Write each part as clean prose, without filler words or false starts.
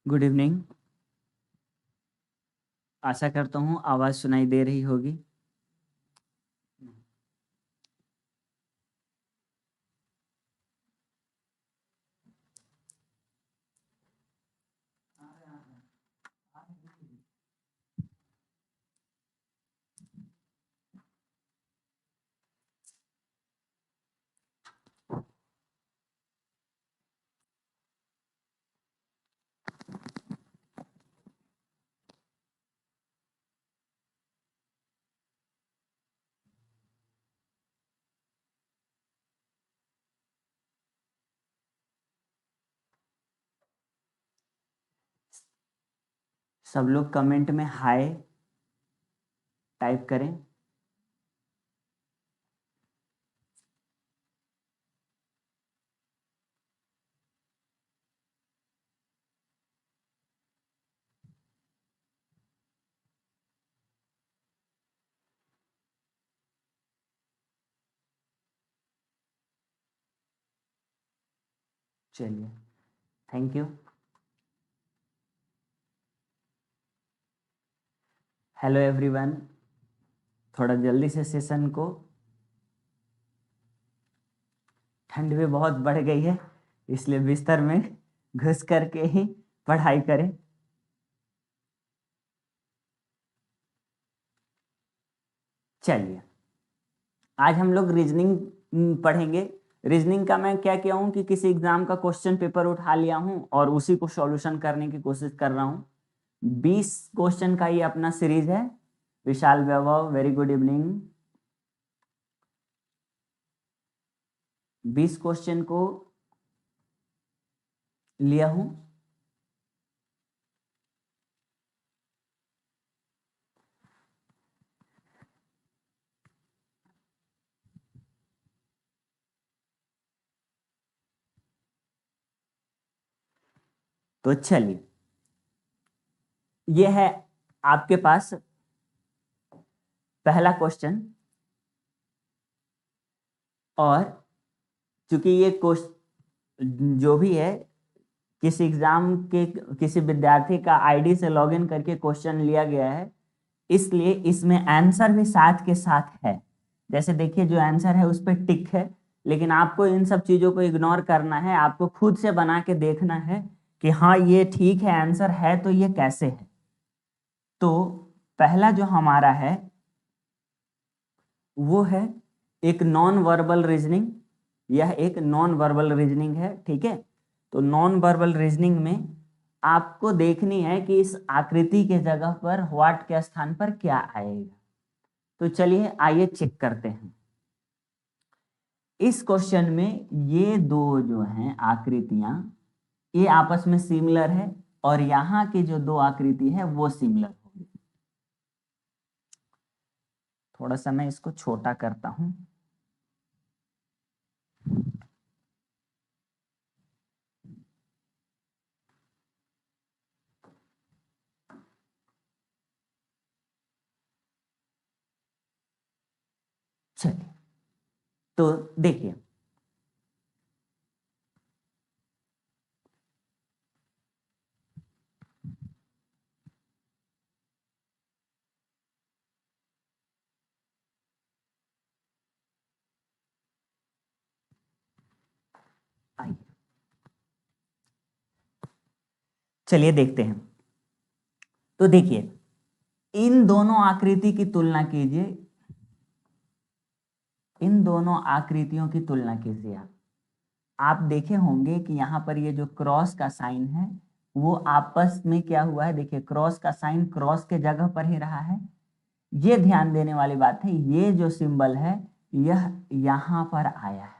Good evening. आशा करता हूँ आवाज़ सुनाई दे रही होगी। सब लोग कमेंट में हाय टाइप करें। चलिए, थैंक यू। Hello everyone. थोड़ा जल्दी से सेशन को, ठंड भी बहुत बढ़ गई है इसलिए बिस्तर में घुस करके ही पढ़ाई करें। चलिए, आज हम लोग रीजनिंग पढ़ेंगे। रीजनिंग का मैं क्या किया हूँ कि किसी एग्जाम का क्वेश्चन पेपर उठा लिया हूँ और उसी को सॉल्यूशन करने की कोशिश कर रहा हूँ। 20 क्वेश्चन का ये अपना सीरीज है। विशाल वैभव, वेरी गुड इवनिंग। 20 क्वेश्चन को लिया हूं। तो चलिए, ये है आपके पास पहला क्वेश्चन। और चूंकि ये क्वेश्चन जो भी है किसी एग्जाम के किसी विद्यार्थी का आईडी से लॉगिन करके क्वेश्चन लिया गया है, इसलिए इसमें आंसर भी साथ के साथ है। जैसे देखिए, जो आंसर है उस पर टिक है, लेकिन आपको इन सब चीजों को इग्नोर करना है। आपको खुद से बना के देखना है कि हाँ ये ठीक है, आंसर है तो ये कैसे है। तो पहला जो हमारा है वो है एक नॉन वर्बल रीजनिंग। यह एक नॉन वर्बल रीजनिंग है, ठीक है। तो नॉन वर्बल रीजनिंग में आपको देखनी है कि इस आकृति के जगह पर व्हाट के स्थान पर क्या आएगा। तो चलिए आइए चेक करते हैं। इस क्वेश्चन में ये दो जो हैं आकृतियां, ये आपस में सिमिलर है और यहाँ की जो दो आकृति है वो सिमिलर होगी। थोड़ा सा मैं इसको छोटा करता हूं। चलिए, तो देखिए, आइए चलिए देखते हैं। तो देखिए, इन दोनों आकृति की तुलना कीजिए। इन दोनों आकृतियों की तुलना कीजिए। आप देखे होंगे कि यहाँ पर ये जो क्रॉस का साइन है वो आपस में क्या हुआ है। देखिए, क्रॉस का साइन क्रॉस के जगह पर ही रहा है। ये ध्यान देने वाली बात है, ये जो सिंबल है यह यहाँ पर आया है।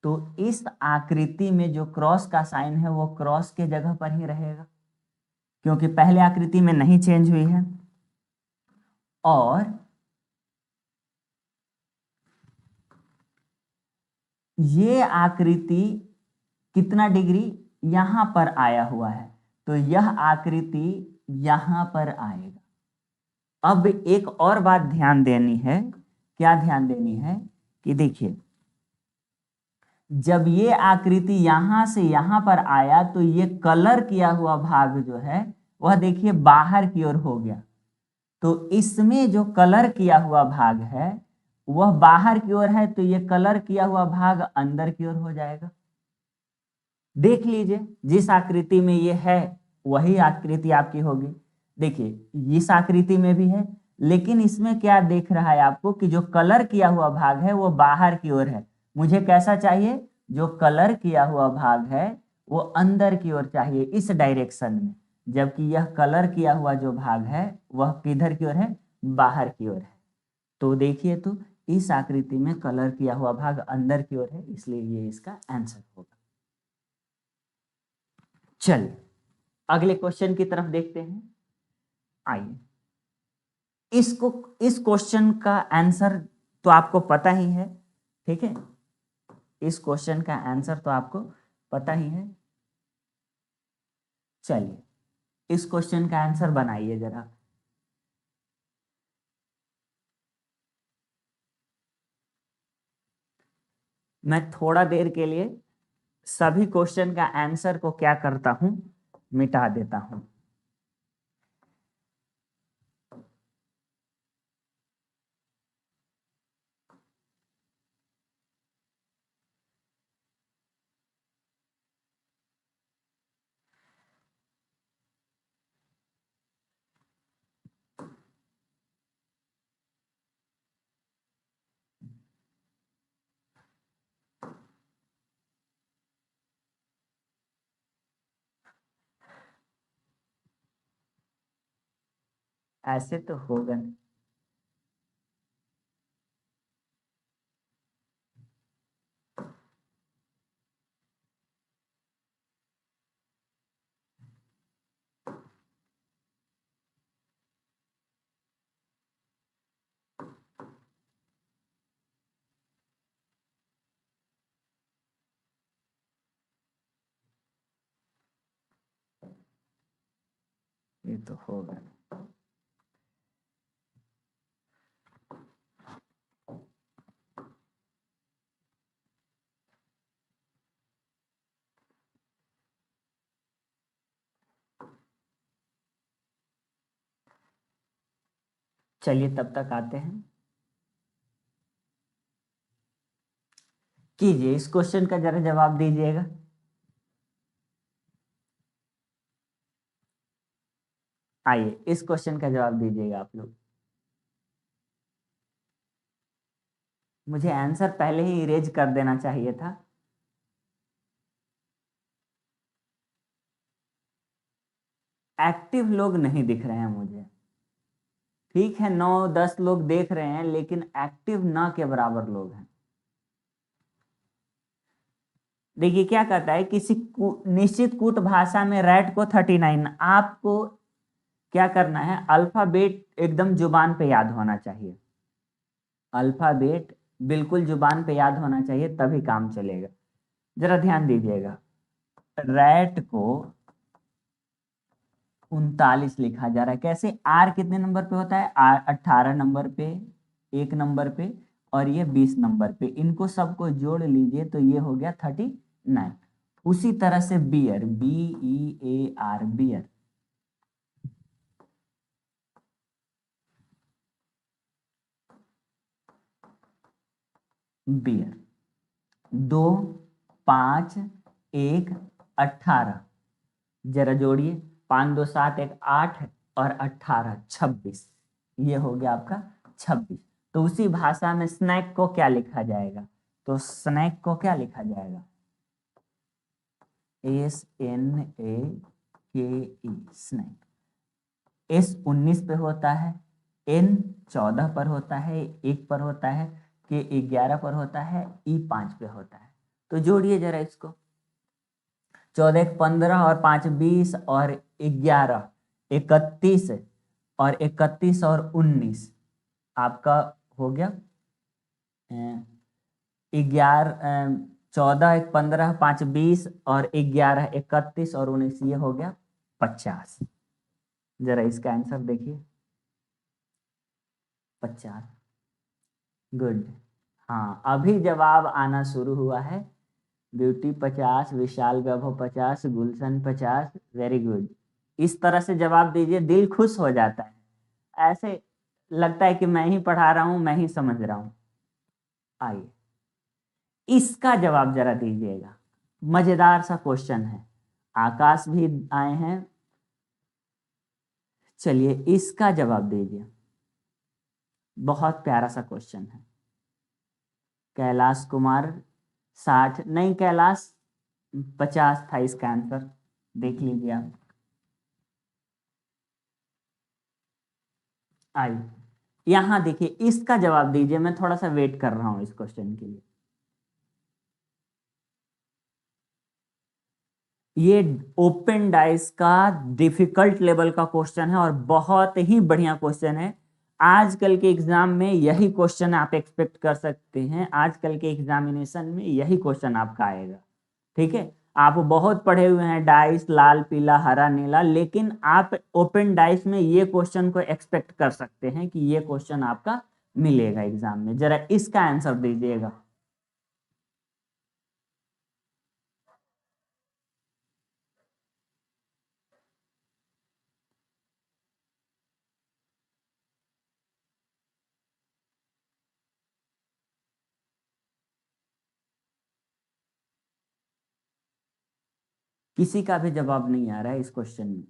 तो इस आकृति में जो क्रॉस का साइन है वो क्रॉस के जगह पर ही रहेगा, क्योंकि पहले आकृति में नहीं चेंज हुई है। और ये आकृति कितना डिग्री यहां पर आया हुआ है, तो यह आकृति यहां पर आएगा। अब एक और बात ध्यान देनी है। क्या ध्यान देनी है कि देखिए, जब ये आकृति यहां से यहां पर आया तो ये कलर किया हुआ भाग जो है वह देखिए बाहर की ओर हो गया। तो इसमें जो कलर किया हुआ भाग है वह बाहर की ओर है, तो ये कलर किया हुआ भाग अंदर की ओर हो जाएगा। देख लीजिए, जिस आकृति में ये है वही आकृति आपकी होगी। देखिए इस आकृति में भी है, लेकिन इसमें क्या देख रहा है आपको कि जो कलर किया हुआ भाग है वो बाहर की ओर है। मुझे कैसा चाहिए? जो कलर किया हुआ भाग है वो अंदर की ओर चाहिए, इस डायरेक्शन में। जबकि यह कलर किया हुआ जो भाग है वह किधर की ओर है? बाहर की ओर है। तो देखिए, तो इस आकृति में कलर किया हुआ भाग अंदर की ओर है, इसलिए ये इसका आंसर होगा। चलिए अगले क्वेश्चन की तरफ देखते हैं। आइए, इसको इस क्वेश्चन का आंसर तो आपको पता ही है, ठीक है। इस क्वेश्चन का आंसर तो आपको पता ही है। चलिए इस क्वेश्चन का आंसर बनाइए जरा। मैं थोड़ा देर के लिए सभी क्वेश्चन का आंसर को क्या करता हूं, मिटा देता हूं। ऐसे तो होगा नहीं। ये तो होगा नहीं। चलिए तब तक आते हैं। कीजिए, इस क्वेश्चन का जरा जवाब दीजिएगा। आइए इस क्वेश्चन का जवाब दीजिएगा आप लोग। मुझे आंसर पहले ही इरेज कर देना चाहिए था। एक्टिव लोग नहीं दिख रहे हैं मुझे। ठीक है, 9-10 लोग देख रहे हैं, लेकिन एक्टिव ना के बराबर लोग हैं। देखिए क्या कहता है, किसी निश्चित कूट भाषा में रैट को 39। आपको क्या करना है, अल्फाबेट एकदम जुबान पे याद होना चाहिए। अल्फाबेट बिल्कुल जुबान पे याद होना चाहिए, तभी काम चलेगा। जरा ध्यान दीजिएगा, रैट को 39 लिखा जा रहा है। कैसे? आर कितने नंबर पे होता है? आर 18 नंबर पे, 1 नंबर पे, और ये 20 नंबर पे। इनको सबको जोड़ लीजिए तो ये हो गया 39। उसी तरह से बियर, BEAR, बियर, बियर 2, 5, 1, 18। जरा जोड़िए, 5 2 7 1 8 और 18 26। ये हो गया आपका 26। तो उसी भाषा में स्नैक को क्या लिखा जाएगा? तो स्नैक को क्या लिखा जाएगा? SNAKE, snack. S 19 पे होता है, N 14 पर होता है, 1 पर होता है, K 11 पर होता है, E 5 पे होता है। तो जोड़िए जरा इसको। 14 1 15 और 5 20 और 11 31 और 31 और 19 आपका हो गया 11, 14 1 15 5 20 और 11 31 और 19, ये हो गया 50। जरा इसका आंसर देखिए, 50। गुड। हाँ, अभी जवाब आना शुरू हुआ है। ब्यूटी 50, विशाल वैभव 50, गुलशन 50। Very good. इस तरह से जवाब दीजिए, दिल खुश हो जाता है, ऐसे लगता है कि मैं ही पढ़ा रहा हूं, मैं ही समझ रहा हूं। आइए इसका जवाब जरा दीजिएगा, मजेदार सा क्वेश्चन है। आकाश भी आए हैं, चलिए इसका जवाब दीजिए, बहुत प्यारा सा क्वेश्चन है। कैलाश कुमार 60, नहीं कैलाश 50 था इसका आंसर, देख लीजिए आप। आइए यहां देखिए, इसका जवाब दीजिए, मैं थोड़ा सा वेट कर रहा हूं इस क्वेश्चन के लिए। ये ओपन डाइस का डिफिकल्ट लेवल का क्वेश्चन है और बहुत ही बढ़िया क्वेश्चन है। आजकल के एग्जाम में यही क्वेश्चन आप एक्सपेक्ट कर सकते हैं, आजकल के एग्जामिनेशन में यही क्वेश्चन आपका आएगा। ठीक है, आप बहुत पढ़े हुए हैं डाइस लाल पीला हरा नीला, लेकिन आप ओपन डाइस में ये क्वेश्चन को एक्सपेक्ट कर सकते हैं कि ये क्वेश्चन आपका मिलेगा एग्जाम में। जरा इसका आंसर दीजिएगा। किसी का भी जवाब नहीं आ रहा है इस क्वेश्चन में।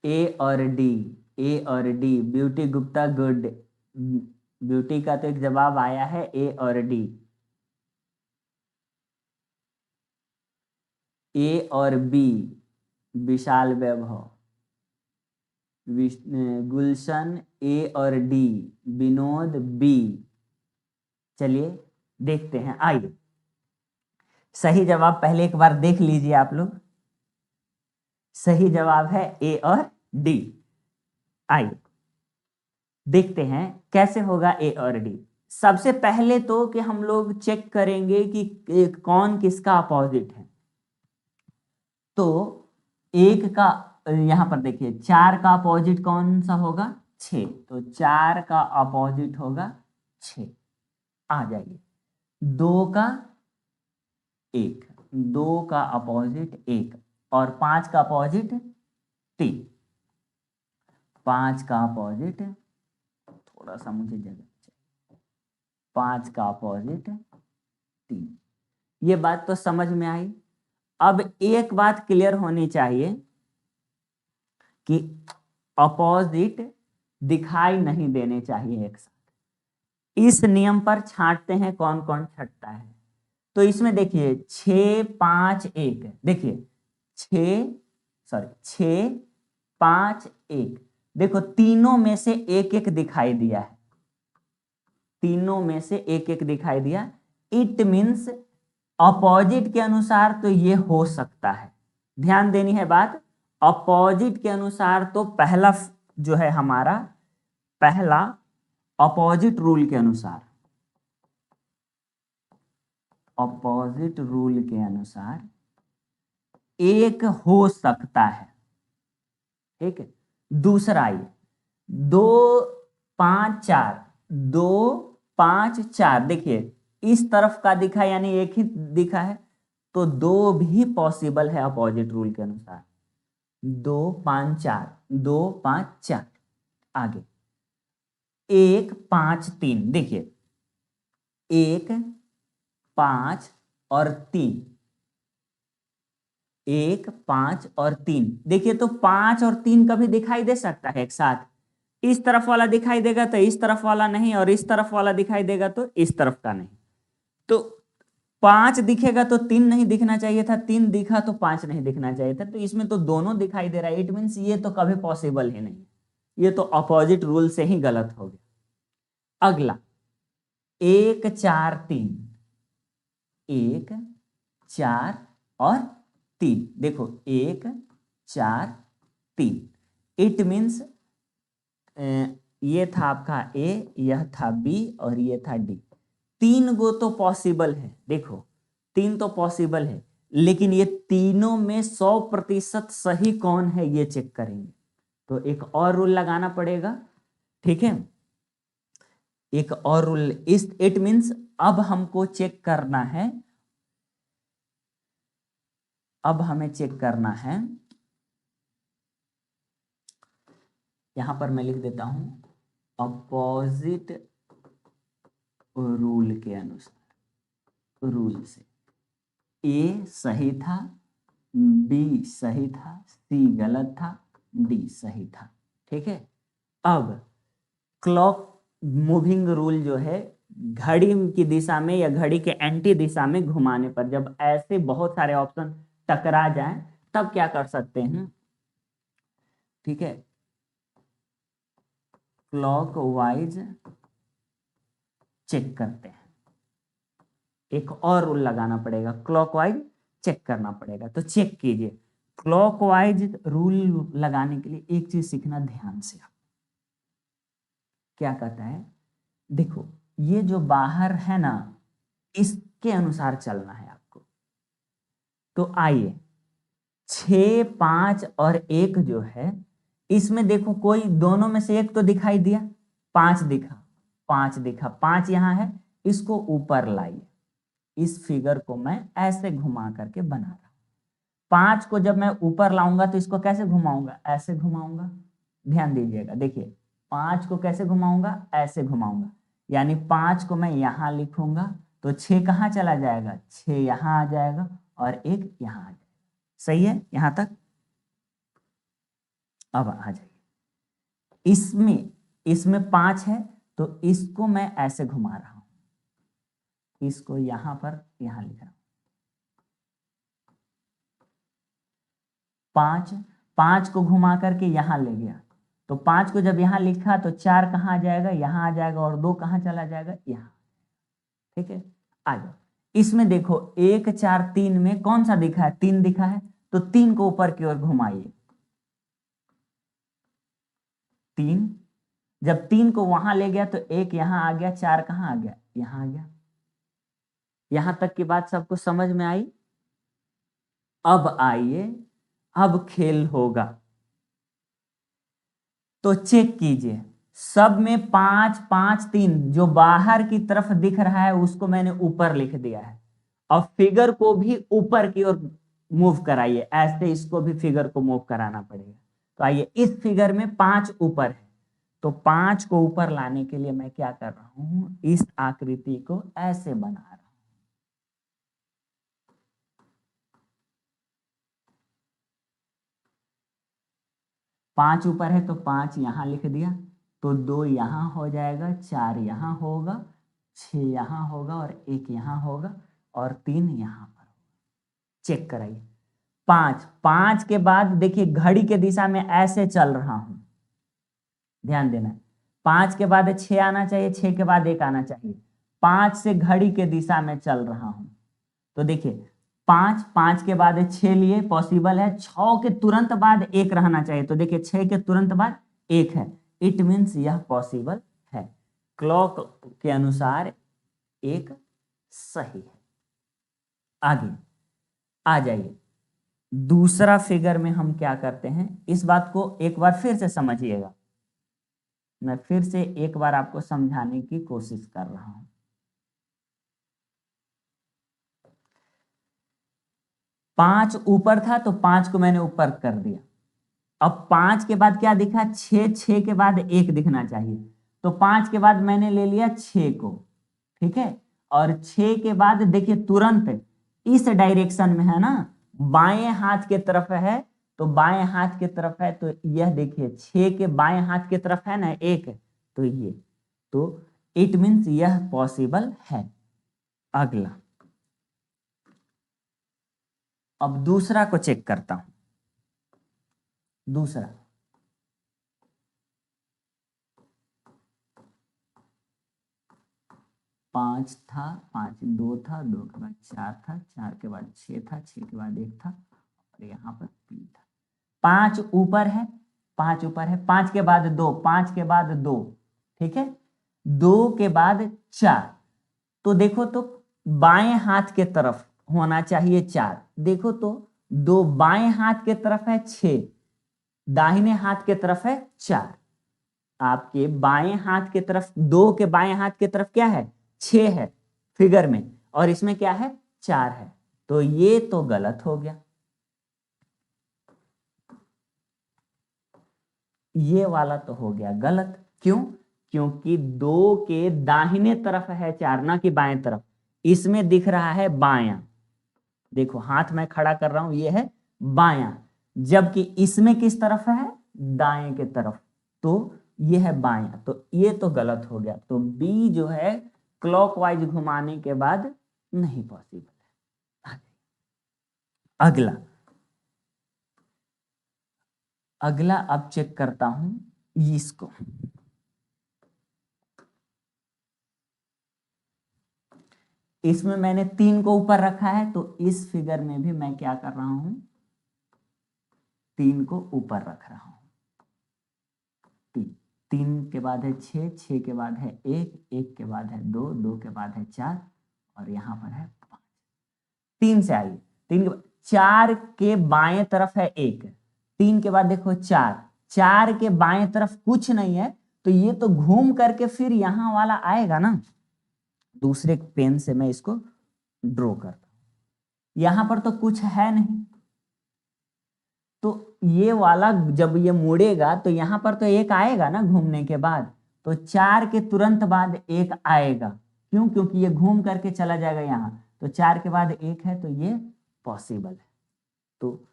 ए और डी, ए और D, beauty Gupta good. Beauty का तो एक जवाब आया है, ए और डी। ए और बी, विशाल वैभव। गुलशन ए और डी, विनोद बी। चलिए देखते हैं, आइए सही जवाब पहले एक बार देख लीजिए आप लोग। सही जवाब है ए और डी। आइए देखते हैं कैसे होगा ए और डी। सबसे पहले तो कि हम लोग चेक करेंगे कि कौन किसका अपोजिट है। तो एक का, यहां पर देखिए 4 का अपोजिट कौन सा होगा, 6, तो 4 का अपोजिट होगा 6। आ जाइए 2 का 1, 2 का अपोजिट 1, और 5 का अपोजिट 3, 5 का अपोजिट, थोड़ा सा मुझे जगह चाहिए, 5 का अपोजिट 3। ये बात तो समझ में आई। अब एक बात क्लियर होनी चाहिए कि अपोजिट दिखाई नहीं देने चाहिए एक साथ। इस नियम पर छांटते हैं कौन कौन छटता है। तो इसमें देखिए 6 5 1, देखिए 6 5 1, देखो तीनों में से एक एक दिखाई दिया है, तीनों में से एक एक दिखाई दिया। इट मीन्स अपोजिट के अनुसार तो ये हो सकता है, ध्यान देनी है बात। अपोजिट के अनुसार तो पहला जो है हमारा, पहला अपोजिट रूल के अनुसार, अपोजिट रूल के अनुसार एक हो सकता है। ठीक है, दूसरा ये 2 5 4, 2 5 4, देखिए इस तरफ का दिखा यानी एक ही दिखा है, तो 2 भी पॉसिबल है अपोजिट रूल के अनुसार। 2 5 4, 2 5 4। आगे 1 5 3, देखिए 1 5 और 3, 1 5 और 3, देखिए तो 5 और 3 कभी दिखाई दे सकता है एक साथ। इस तरफ वाला दिखाई देगा तो इस तरफ वाला नहीं, और इस तरफ वाला दिखाई देगा तो इस तरफ का नहीं। तो 5 दिखेगा तो 3 नहीं दिखना चाहिए था, 3 दिखा तो 5 नहीं दिखना चाहिए था, तो इसमें तो दोनों दिखाई दे रहा है। इट मीन्स ये तो कभी पॉसिबल ही नहीं, ये तो अपोजिट रूल से ही गलत हो गया। अगला 1 4 3, 1 4 और 3, देखो 1 4 3, इट मीन्स ये था आपका ए, यह था बी और ये था डी। 3 गो तो पॉसिबल है, देखो 3 तो पॉसिबल है, लेकिन ये तीनों में 100% सही कौन है ये चेक करेंगे। तो एक और रूल लगाना पड़ेगा, ठीक है। एक और रूल, इस इट मीन्स अब हमको चेक करना है, अब हमें चेक करना है, यहां पर मैं लिख देता हूं अपोजिट रूल के अनुसार, रूल से ए सही था, बी सही था, सी गलत था, डी सही था, ठीक है। अब क्लॉक मूविंग रूल जो है, घड़ी की दिशा में या घड़ी के एंटी दिशा में घुमाने पर जब ऐसे बहुत सारे ऑप्शन टकरा जाएं तब क्या कर सकते हैं, ठीक है, क्लॉक वाइज चेक करते हैं। एक और रूल लगाना पड़ेगा, क्लॉकवाइज चेक करना पड़ेगा। तो चेक कीजिए, क्लॉकवाइज रूल लगाने के लिए एक चीज सीखना ध्यान से। आप क्या कहता है, देखो ये जो बाहर है ना, इसके अनुसार चलना है आपको। तो आइए 6, 5 और 1 जो है, इसमें देखो कोई दोनों में से एक तो दिखाई दिया, 5 दिखा, 5 दिखा, 5 यहाँ है, इसको ऊपर लाइए। इस फिगर को मैं ऐसे घुमा करके बना रहा हूं। 5 को जब मैं ऊपर लाऊंगा तो इसको कैसे घुमाऊंगा, ऐसे घुमाऊंगा। ध्यान दीजिएगा, देखिए 5 को कैसे घुमाऊंगा, ऐसे घुमाऊंगा। यानी 5 को मैं यहां लिखूंगा तो 6 कहां चला जाएगा, 6 यहां आ जाएगा और 1 यहां आ जाएगा। सही है यहां तक। अब आ जाइए, इसमें इसमें 5 है तो इसको मैं ऐसे घुमा रहा हूं, इसको यहां पर यहां लिख रहा हूं। 5, 5 को घुमा करके यहां ले गया, तो 5 को जब यहां लिखा तो 4 कहां आ जाएगा, यहां आ जाएगा, और 2 कहां चला जाएगा, यहां। ठीक है, आ जाओ। इसमें देखो 1, 4, 3 में कौन सा दिखा है, 3 दिखा है, तो 3 को ऊपर की ओर घुमाइए। 3, जब 3 को वहां ले गया तो 1 यहां आ गया, 4 कहां आ गया, यहां आ गया। यहां तक की बात सबको समझ में आई। अब आइए, अब खेल होगा, तो चेक कीजिए, सब में 5, 5, 3 जो बाहर की तरफ दिख रहा है उसको मैंने ऊपर लिख दिया है। अब फिगर को भी ऊपर की ओर मूव कराइए, ऐसे इसको भी फिगर को मूव कराना पड़ेगा। तो आइए, इस फिगर में 5 ऊपर है, तो 5 को ऊपर लाने के लिए मैं क्या कर रहा हूं, इस आकृति को ऐसे बना रहा हूं। 5 ऊपर है तो 5 यहां लिख दिया, तो 2 यहां हो जाएगा, 4 यहां होगा, 6 यहां होगा और 1 यहां होगा और 3 यहां पर होगा। चेक कराइए, 5, 5 के बाद देखिए घड़ी के दिशा में ऐसे चल रहा हूं, ध्यान देना। 5 के बाद 6 आना चाहिए, 6 के बाद 1 आना चाहिए, 5 से घड़ी के दिशा में चल रहा हूं। तो देखिए 5, 5 के बाद 6 लिए, पॉसिबल है, 6 के तुरंत बाद 1 रहना चाहिए, तो देखिए 6 के तुरंत बाद 1 है, इट मीन्स यह पॉसिबल है। क्लॉक के अनुसार 1 सही है। आगे आ जाइए, दूसरा फिगर में हम क्या करते हैं, इस बात को एक बार फिर से समझिएगा। मैं फिर से एक बार आपको समझाने की कोशिश कर रहा हूं। 5 ऊपर था तो 5 को मैंने ऊपर कर दिया। अब 5 के बाद क्या दिखा, 6, 6 के बाद 1 दिखना चाहिए, तो 5 के बाद मैंने ले लिया 6 को, ठीक है। और 6 के बाद देखिए तुरंत इस डायरेक्शन में है ना, बाएं हाथ के तरफ है, तो बाएं हाथ के तरफ है, तो यह देखिए 6 के बाएं हाथ के तरफ है ना 1, तो ये, तो इट मीन्स यह पॉसिबल है। अगला, अब दूसरा को चेक करता हूं। दूसरा 5 था, 5 2 था, 2 के बाद 4 था, 4 के बाद 6 था, 6 के बाद 1 था और यहाँ पर 3 था। 5 ऊपर है, 5 ऊपर है, 5 के बाद 2, 5 के बाद 2, ठीक है, 2 के बाद 4, तो देखो तो बाएं हाथ के तरफ होना चाहिए 4, देखो तो 2 बाएं हाथ के तरफ है 6, दाहिने हाथ के तरफ है 4, आपके बाएं हाथ के तरफ 2 के बाएं हाथ के तरफ क्या है 6 है फिगर में, और इसमें क्या है 4 है, तो ये तो गलत हो गया। ये वाला तो हो गया गलत, क्यों? क्योंकि 2 के दाहिने तरफ है 4, ना कि बाएं तरफ। इसमें दिख रहा है बायां, देखो हाथ मैं खड़ा कर रहा हूं, ये है बायां, जबकि इसमें किस तरफ है दाएं के तरफ, तो ये है बायां, तो ये तो गलत हो गया। तो बी जो है क्लॉकवाइज घुमाने के बाद नहीं पॉसिबल है। अगला अगला अब चेक करता हूं इसको, इसमें मैंने 3 को ऊपर रखा है, तो इस फिगर में भी मैं क्या कर रहा हूं 3 को ऊपर रख रहा हूं। 3 के बाद है 6, 6 के बाद है 1, 1 के बाद है 2, 2 के बाद है 4, और यहां पर है 5। 3 से आइए, 3 के बाद 4 के बाएं तरफ है 1, 3 के बाद देखो 4, 4 के बाएं तरफ कुछ नहीं है, तो ये तो घूम करके फिर यहां वाला आएगा ना। दूसरे पेन से मैं इसको ड्रॉ करता हूं, यहां पर तो कुछ है नहीं, तो ये वाला जब ये मुड़ेगा तो यहां पर तो 1 आएगा ना घूमने के बाद, तो 4 के तुरंत बाद 1 आएगा, क्यों? क्योंकि ये घूम करके चला जाएगा यहां, तो 4 के बाद 1 है, तो ये पॉसिबल है। तो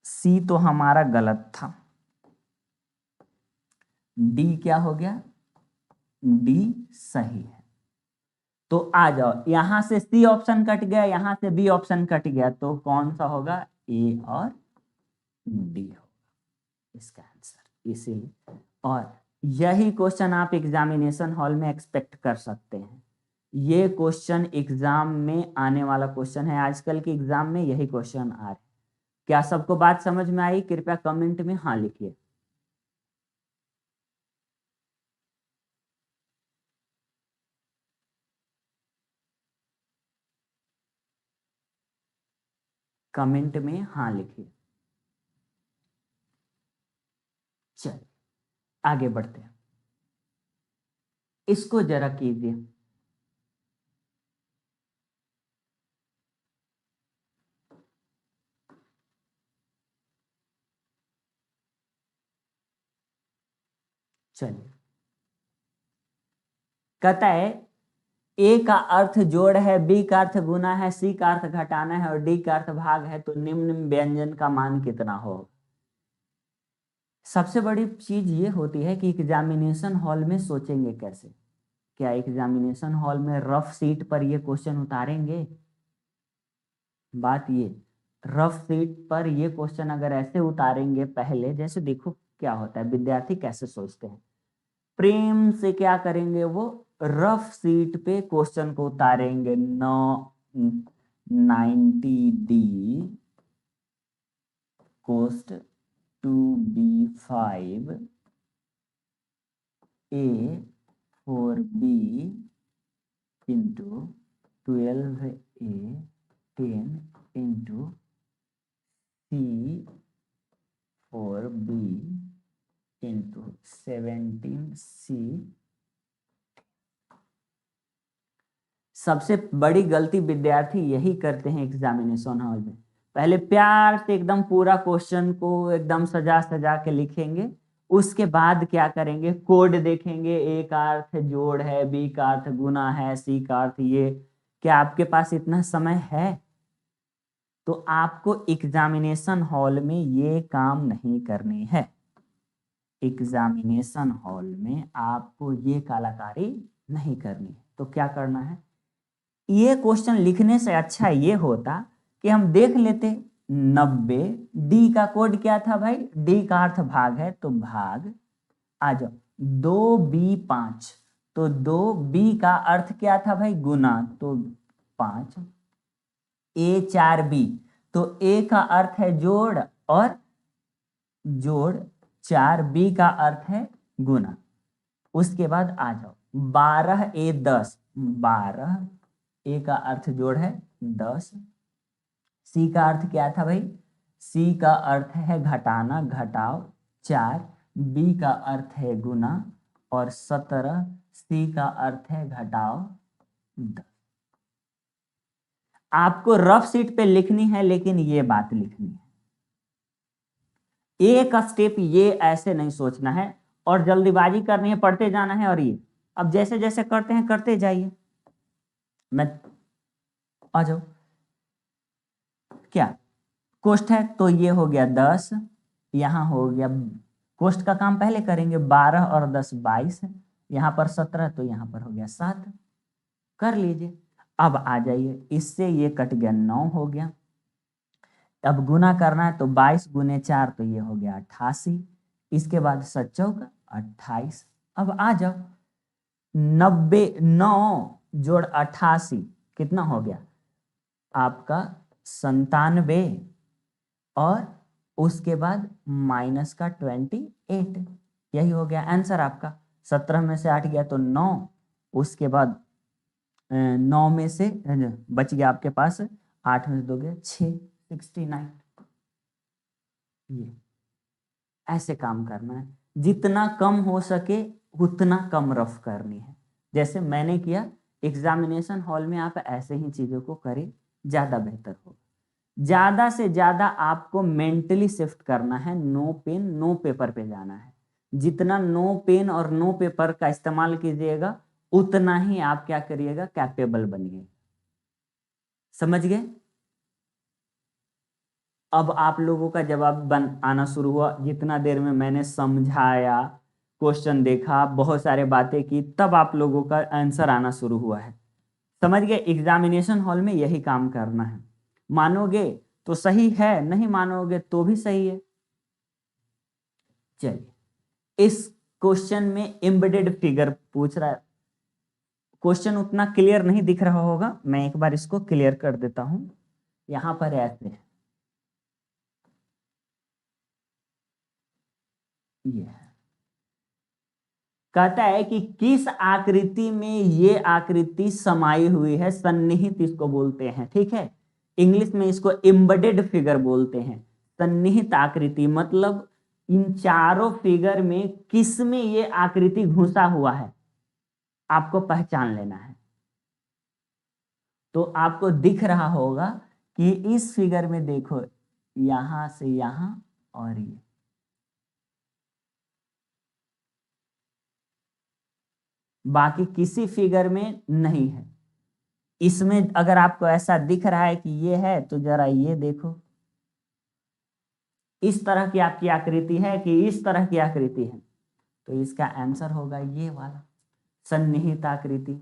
सी तो हमारा गलत था, डी क्या हो गया, डी सही है। तो आ जाओ, यहां से सी ऑप्शन कट गया, यहां से बी ऑप्शन कट गया, तो कौन सा होगा, ए और डी होगा इसका आंसर। इसीलिए, और यही क्वेश्चन आप एग्जामिनेशन हॉल में एक्सपेक्ट कर सकते हैं। ये क्वेश्चन एग्जाम में आने वाला क्वेश्चन है, आजकल के एग्जाम में यही क्वेश्चन आ रहे हैं। क्या सबको बात समझ में आई? कृपया कमेंट में हाँ लिखिए। कमेंट में हाँ लिखिए। चलिए आगे बढ़ते हैं, इसको जरा कीजिए। चलिए, कहता है ए का अर्थ जोड़ है, बी का अर्थ गुना है, सी का अर्थ घटाना है और डी का अर्थ भाग है, तो निम्न व्यंजन का मान कितना हो। सबसे बड़ी चीज ये होती है कि एग्जामिनेशन हॉल में सोचेंगे कैसे। क्या एग्जामिनेशन हॉल में रफ सीट पर ये क्वेश्चन उतारेंगे? बात ये, रफ सीट पर ये क्वेश्चन अगर ऐसे उतारेंगे, पहले जैसे देखो क्या होता है, विद्यार्थी कैसे सोचते हैं, प्रेम से क्या करेंगे, वो रफ सीट पे क्वेश्चन को उतारेंगे। 90D cost 2B5 A 4B into 12A 10 into C 4B into 17C। सबसे बड़ी गलती विद्यार्थी यही करते हैं एग्जामिनेशन हॉल में, पहले प्यार से एकदम पूरा क्वेश्चन को एकदम सजा सजा के लिखेंगे, उसके बाद क्या करेंगे, कोड देखेंगे, ए का अर्थ जोड़ है, बी का अर्थ गुना है, सी का अर्थ ये। क्या आपके पास इतना समय है? तो आपको एग्जामिनेशन हॉल में ये काम नहीं करनी है। एग्जामिनेशन हॉल में आपको ये कलाकारी नहीं करनी है। तो क्या करना है, ये क्वेश्चन लिखने से अच्छा ये होता कि हम देख लेते 90, डी का कोड क्या था भाई, डी का अर्थ भाग है, तो भाग आ जाओ 2B5, तो 2B का अर्थ क्या था भाई, गुना, तो 5, A4B, तो A का अर्थ है जोड़, और जोड़ 4B का अर्थ है गुना। उसके बाद आ जाओ 12A10, 12 A का अर्थ जोड़ है 10, सी का अर्थ क्या था भाई, सी का अर्थ है घटाना, घटाओ 4, बी का अर्थ है गुना और 17, सी का अर्थ है घटाओ 10। आपको रफ शीट पे लिखनी है, लेकिन ये बात लिखनी है, एक स्टेप ये ऐसे नहीं सोचना है और जल्दीबाजी करनी है, पढ़ते जाना है। और ये अब जैसे जैसे करते हैं करते जाइए। मैं आ जाओ, क्या कोष्ठ है तो ये हो गया 10, यहाँ हो गया, कोष्ठ का काम पहले करेंगे, 12 और 10 22, यहाँ पर 17 तो यहाँ पर हो गया 7, कर लीजिए। अब आ जाइए, इससे ये कट गया 9 हो गया। अब गुना करना है तो 22 गुने 4 तो ये हो गया 88, इसके बाद 7 चौका 28। अब आ जाओ, 90 9 जोड़ 88 कितना हो गया आपका 97, और उसके बाद माइनस का 28, यही हो गया आंसर आपका। 17 में से 8 गया तो 9, उसके बाद 9 में से बच गया आपके पास 8 में से 2 गया 6, 69। ये ऐसे काम करना है, जितना कम हो सके उतना कम रफ करनी है। जैसे मैंने किया, एग्जामिनेशन हॉल में आप ऐसे ही चीज़ों को करें, ज़्यादा बेहतर होगा। ज़्यादा से ज़्यादा आपको मेंटली शिफ्ट करना है, नो पेन नो पेपर पे जाना है। जितना नो पेन और नो पेपर का इस्तेमाल कीजिएगा उतना ही आप क्या करिएगा, कैपेबल बनिए। समझ गए? अब आप लोगों का जवाब आना शुरू हुआ, जितना देर में मैंने समझाया, क्वेश्चन देखा, बहुत सारे बातें की, तब आप लोगों का आंसर आना शुरू हुआ है। समझ गए? एग्जामिनेशन हॉल में यही काम करना है। मानोगे तो सही है, नहीं मानोगे तो भी सही है। चलिए, इस क्वेश्चन में एम्बेडेड फिगर पूछ रहा है। क्वेश्चन उतना क्लियर नहीं दिख रहा होगा, मैं एक बार इसको क्लियर कर देता हूं। यहां पर ऐसे है, ये कहता है कि किस आकृति में ये आकृति समाई हुई है, सन्निहित इसको बोलते हैं, ठीक है। इंग्लिश में इसको एम्बेडेड फिगर बोलते हैं। सन्निहित आकृति मतलब इन चारों फिगर में किस में ये आकृति घुसा हुआ है, आपको पहचान लेना है। तो आपको दिख रहा होगा कि इस फिगर में देखो, यहां से यहां और ये, बाकी किसी फिगर में नहीं है। इसमें अगर आपको ऐसा दिख रहा है कि ये है, तो जरा ये देखो, इस तरह की आपकी आकृति है कि इस तरह की आकृति है, तो इसका आंसर होगा ये वाला सन्निहित आकृति।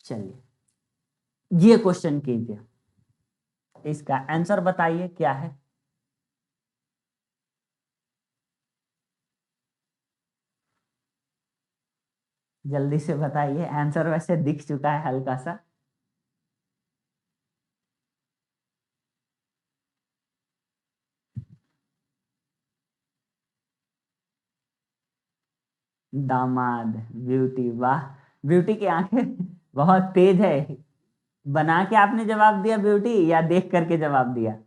चलिए, ये क्वेश्चन कीजिए, इसका आंसर बताइए क्या है। जल्दी से बताइए, आंसर वैसे दिख चुका है हल्का सा। दामाद, ब्यूटी, वाह, ब्यूटी की आंखें बहुत तेज है। बना के आपने जवाब दिया ब्यूटी, या देख करके जवाब दिया?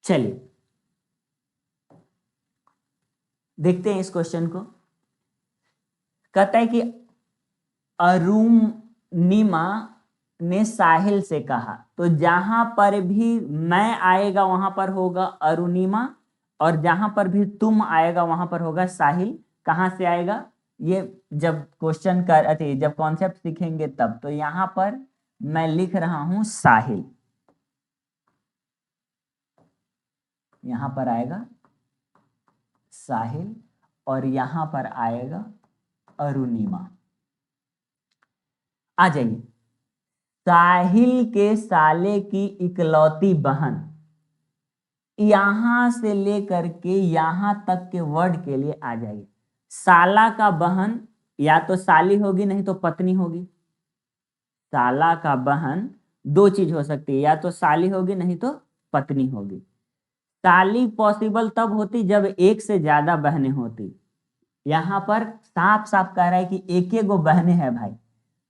चलिए देखते हैं इस क्वेश्चन को। कहता है कि अरुणिमा ने साहिल से कहा, तो जहां पर भी मैं आएगा वहां पर होगा अरुणिमा, और जहां पर भी तुम आएगा वहां पर होगा साहिल। कहां से आएगा ये, जब क्वेश्चन कर अरे जब कॉन्सेप्ट सीखेंगे तब। तो यहां पर मैं लिख रहा हूं साहिल, यहां पर आएगा साहिल और यहां पर आएगा अरुणिमा। आ जाइए, साहिल के साले की इकलौती बहन, यहां से लेकर के यहां तक के वर्ड के लिए आ जाइए। साला का बहन या तो साली होगी, नहीं तो पत्नी होगी। साला का बहन दो चीज हो सकती है, या तो साली होगी नहीं तो पत्नी होगी। साली पॉसिबल तब होती जब एक से ज्यादा बहनें होती। यहाँ पर साफ साफ कह रहा है कि एक एक गो बहनें हैं भाई,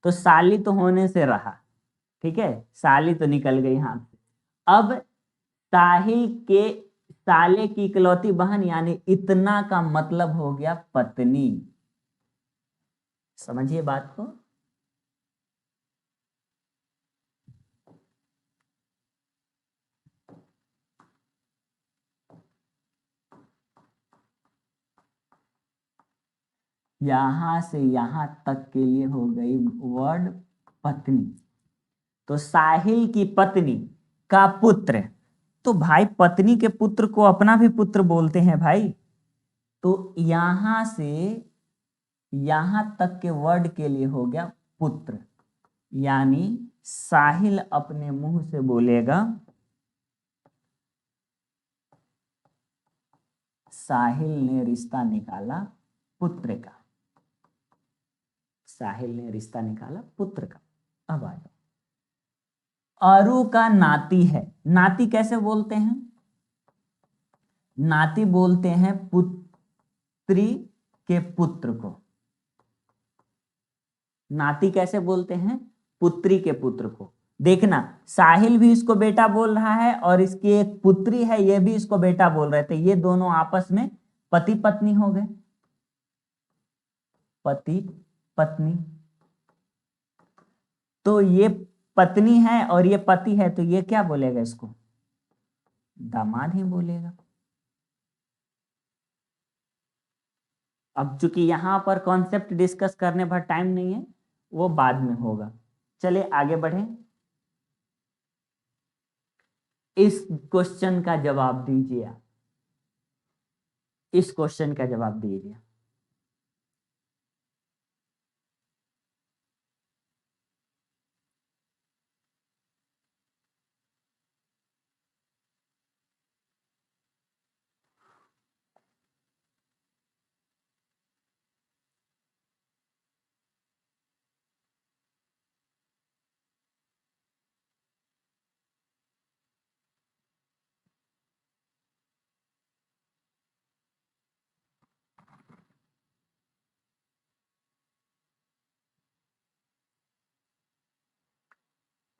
तो साली तो होने से रहा, ठीक है, साली तो निकल गई हाथ से। अब साहिल के साले की इकलौती बहन यानी इतना का मतलब हो गया पत्नी। समझिए बात को। यहां से यहां तक के लिए हो गई वर्ड पत्नी। तो साहिल की पत्नी का पुत्र, तो भाई पत्नी के पुत्र को अपना भी पुत्र बोलते हैं भाई। तो यहां से यहां तक के वर्ड के लिए हो गया पुत्र, यानी साहिल अपने मुंह से बोलेगा, साहिल ने रिश्ता निकाला पुत्र का, साहिल ने रिश्ता निकाला पुत्र का। अब आ जाओ, अरु का नाती है। नाती कैसे बोलते हैं? नाती बोलते हैं पुत्री के पुत्र को। नाती कैसे बोलते हैं? पुत्री के पुत्र को। देखना, साहिल भी इसको बेटा बोल रहा है और इसकी एक पुत्री है, ये भी इसको बेटा बोल रहे थे। ये दोनों आपस में पति पत्नी हो गए, पति पत्नी। तो ये पत्नी है और ये पति है, तो ये क्या बोलेगा? इसको दामाद ही बोलेगा। अब चूंकि यहां पर कॉन्सेप्ट डिस्कस करने भर टाइम नहीं है, वो बाद में होगा। चलिए आगे बढ़े। इस क्वेश्चन का जवाब दीजिए आप, इस क्वेश्चन का जवाब दीजिए।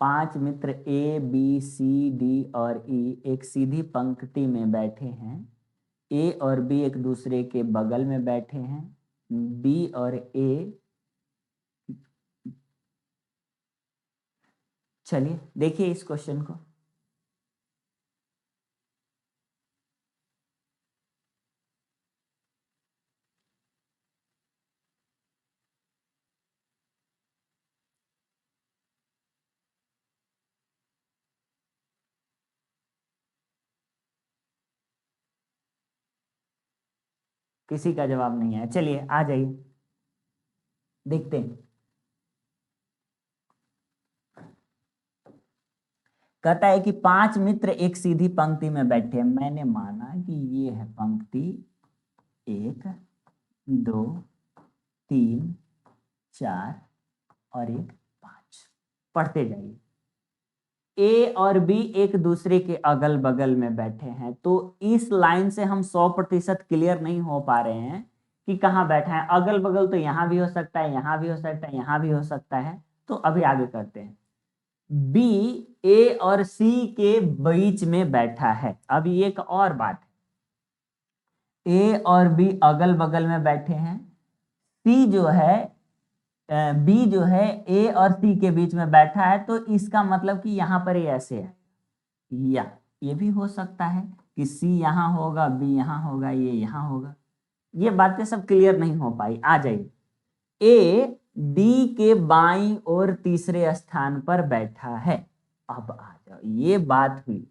पांच मित्र ए बी सी डी और ई एक सीधी पंक्ति में बैठे हैं। ए और बी एक दूसरे के बगल में बैठे हैं। बी और ए, चलिए देखिए इस क्वेश्चन को। किसी का जवाब नहीं है, चलिए आ जाइए देखते हैं। कहता है कि पांच मित्र एक सीधी पंक्ति में बैठे हैं। मैंने माना कि ये है पंक्ति 1 2 3 4 और एक 5। पढ़ते जाइए। ए और बी एक दूसरे के अगल बगल में बैठे हैं। तो इस लाइन से हम 100% क्लियर नहीं हो पा रहे हैं कि कहाँ बैठा है। अगल बगल तो यहाँ भी हो सकता है, यहाँ भी हो सकता है, यहाँ भी हो सकता है। तो अभी आगे करते हैं। बी ए और सी के बीच में बैठा है। अब ये एक और बात है, ए और बी अगल बगल में बैठे हैं। सी जो है बी जो है ए और सी के बीच में बैठा है, तो इसका मतलब कि यहाँ पर ये ऐसे है, या ये भी हो सकता है कि सी यहाँ होगा, बी यहाँ होगा, ये यहाँ होगा। ये बातें सब क्लियर नहीं हो पाई। आ जाइए। ए डी के बाईं ओर तीसरे स्थान पर बैठा है। अब आ जाओ, ये बात हुई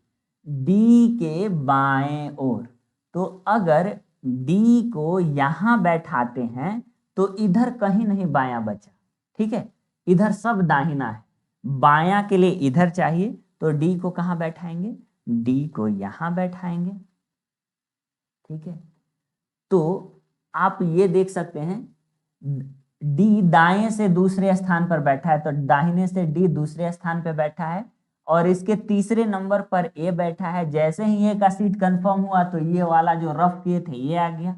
डी के बाएं ओर। तो अगर डी को यहां बैठाते हैं तो इधर कहीं नहीं बायां बचा, ठीक है, इधर सब दाहिना है। बायां के लिए इधर चाहिए, तो डी को कहां बैठाएंगे? डी को यहां बैठाएंगे, ठीक है। तो आप ये देख सकते हैं डी दाएं से दूसरे स्थान पर बैठा है, तो दाहिने से डी दूसरे स्थान पे बैठा है और इसके तीसरे नंबर पर ए बैठा है। जैसे ही ए का सीट कंफर्म हुआ तो ये वाला जो रफ किए थे ये आ गया,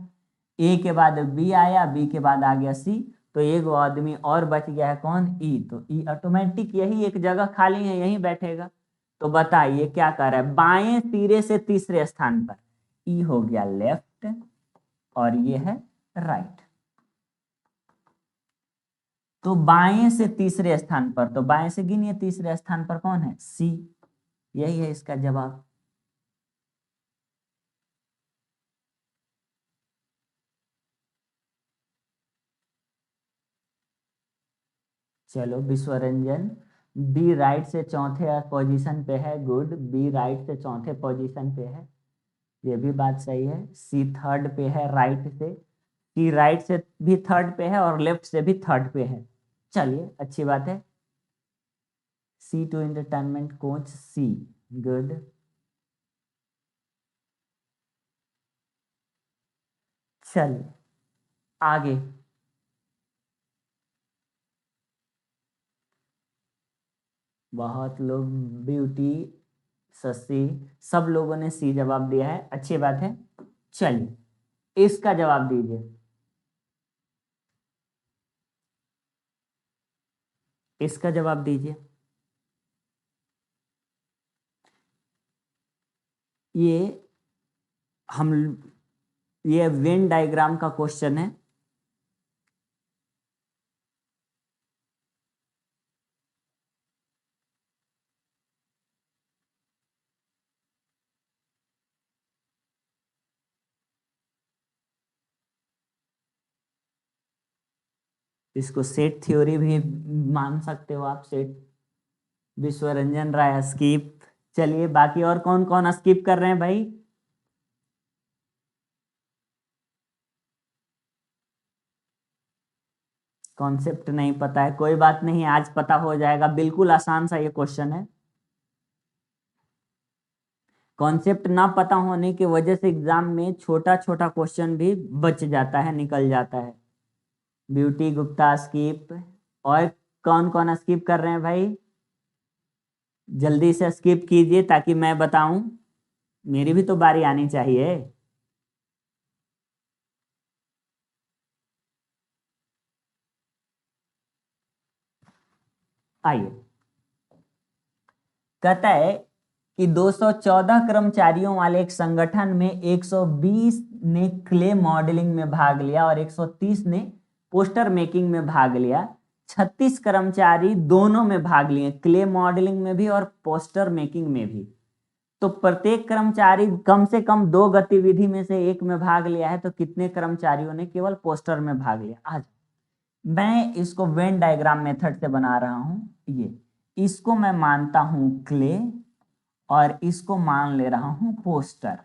ए के बाद बी आया, बी के बाद आ गया सी, तो एक आदमी और बच गया है, कौन? ई। तो ई ऑटोमेटिक यही एक जगह खाली है, यही बैठेगा। तो बताइए क्या कर रहा है? बाएं सिरे से तीसरे स्थान पर, ई हो गया लेफ्ट और ये है राइट। तो बाएं से तीसरे स्थान पर, तो बाएं से गिनिए, तीसरे स्थान पर कौन है? सी। यही है इसका जवाब। चलो विश्वरंजन, बी राइट से चौथे पोजीशन पे है, गुड। बी राइट से चौथे पोजीशन पे है, ये भी बात सही है। सी थर्ड पे है राइट से, सी राइट से भी थर्ड पे है और लेफ्ट से भी थर्ड पे है। चलिए अच्छी बात है। C two entertainment coach C, good. चलिए आगे। बहुत लोग, ब्यूटी, शशि, सब लोगों ने सी जवाब दिया है, अच्छी बात है। चलिए इसका जवाब दीजिए, इसका जवाब दीजिए। ये हम ये वेन डायग्राम का क्वेश्चन है। इसको सेट थ्योरी भी मान सकते हो आप, सेट। विश्वरंजन राय स्किप। चलिए बाकी और कौन कौन स्किप कर रहे हैं भाई? कॉन्सेप्ट नहीं पता है, कोई बात नहीं, आज पता हो जाएगा। बिल्कुल आसान सा ये क्वेश्चन है। कॉन्सेप्ट ना पता होने की वजह से एग्जाम में छोटा छोटा क्वेश्चन भी बच जाता है, निकल जाता है। Beauty Gupta skip. और कौन कौन स्किप कर रहे हैं भाई? जल्दी से स्किप कीजिए ताकि मैं बताऊं, मेरी भी तो बारी आनी चाहिए। आइए, कहता है कि 214 कर्मचारियों वाले एक संगठन में 120 ने क्ले मॉडलिंग में भाग लिया और 130 ने पोस्टर मेकिंग में भाग लिया। 36 कर्मचारी दोनों में भाग लिए, क्ले मॉडलिंग में भी और पोस्टर मेकिंग में भी। तो प्रत्येक कर्मचारी कम से कम 2 गतिविधि में से एक में भाग लिया है, तो कितने कर्मचारियों ने केवल पोस्टर में भाग लिया? आज मैं इसको वेन डायग्राम मेथड से बना रहा हूं। ये इसको मैं मानता हूं क्ले और इसको मान ले रहा हूं पोस्टर।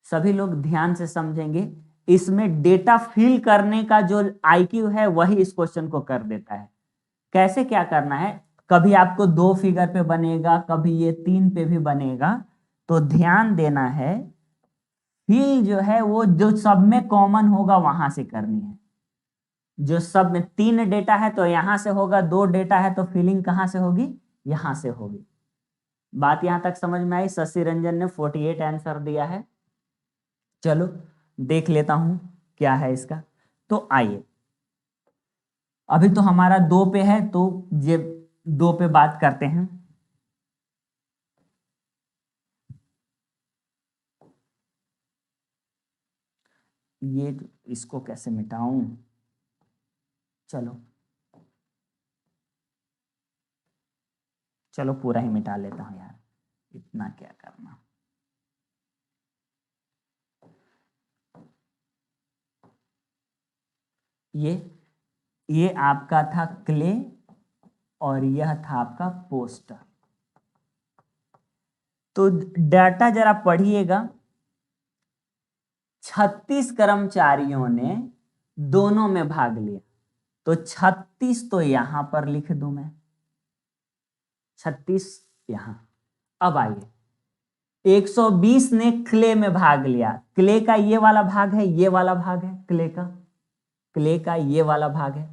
सभी लोग ध्यान से समझेंगे, इसमें डेटा फिल करने का जो आईक्यू है वही इस क्वेश्चन को कर देता है। कैसे क्या करना है? कभी आपको 2 फिगर पे बनेगा, कभी ये 3 पे भी बनेगा। तो ध्यान देना है, फिल जो है वो जो सब में कॉमन होगा वहां से करनी है। जो सब में 3 डेटा है तो यहां से होगा, 2 डेटा है तो फिलिंग कहां से होगी? यहां से होगी। बात यहां तक समझ में आई? शशि रंजन ने 48 आंसर दिया है। चलो देख लेता हूं क्या है इसका। तो आइए, अभी तो हमारा 2 पे है, तो ये 2 पे बात करते हैं। ये इसको कैसे मिटाऊं? चलो चलो पूरा ही मिटा लेता हूं यार, इतना क्या करना। ये ये आपका था क्ले और यह था आपका पोस्टर। तो डाटा जरा पढ़िएगा। 36 कर्मचारियों ने दोनों में भाग लिया, तो 36 तो यहां पर लिख दूं मैं, 36 यहां। अब आइए, 120 ने क्ले में भाग लिया। क्ले का ये वाला भाग है, ये वाला भाग है क्ले का। क्ले का ये वाला भाग है।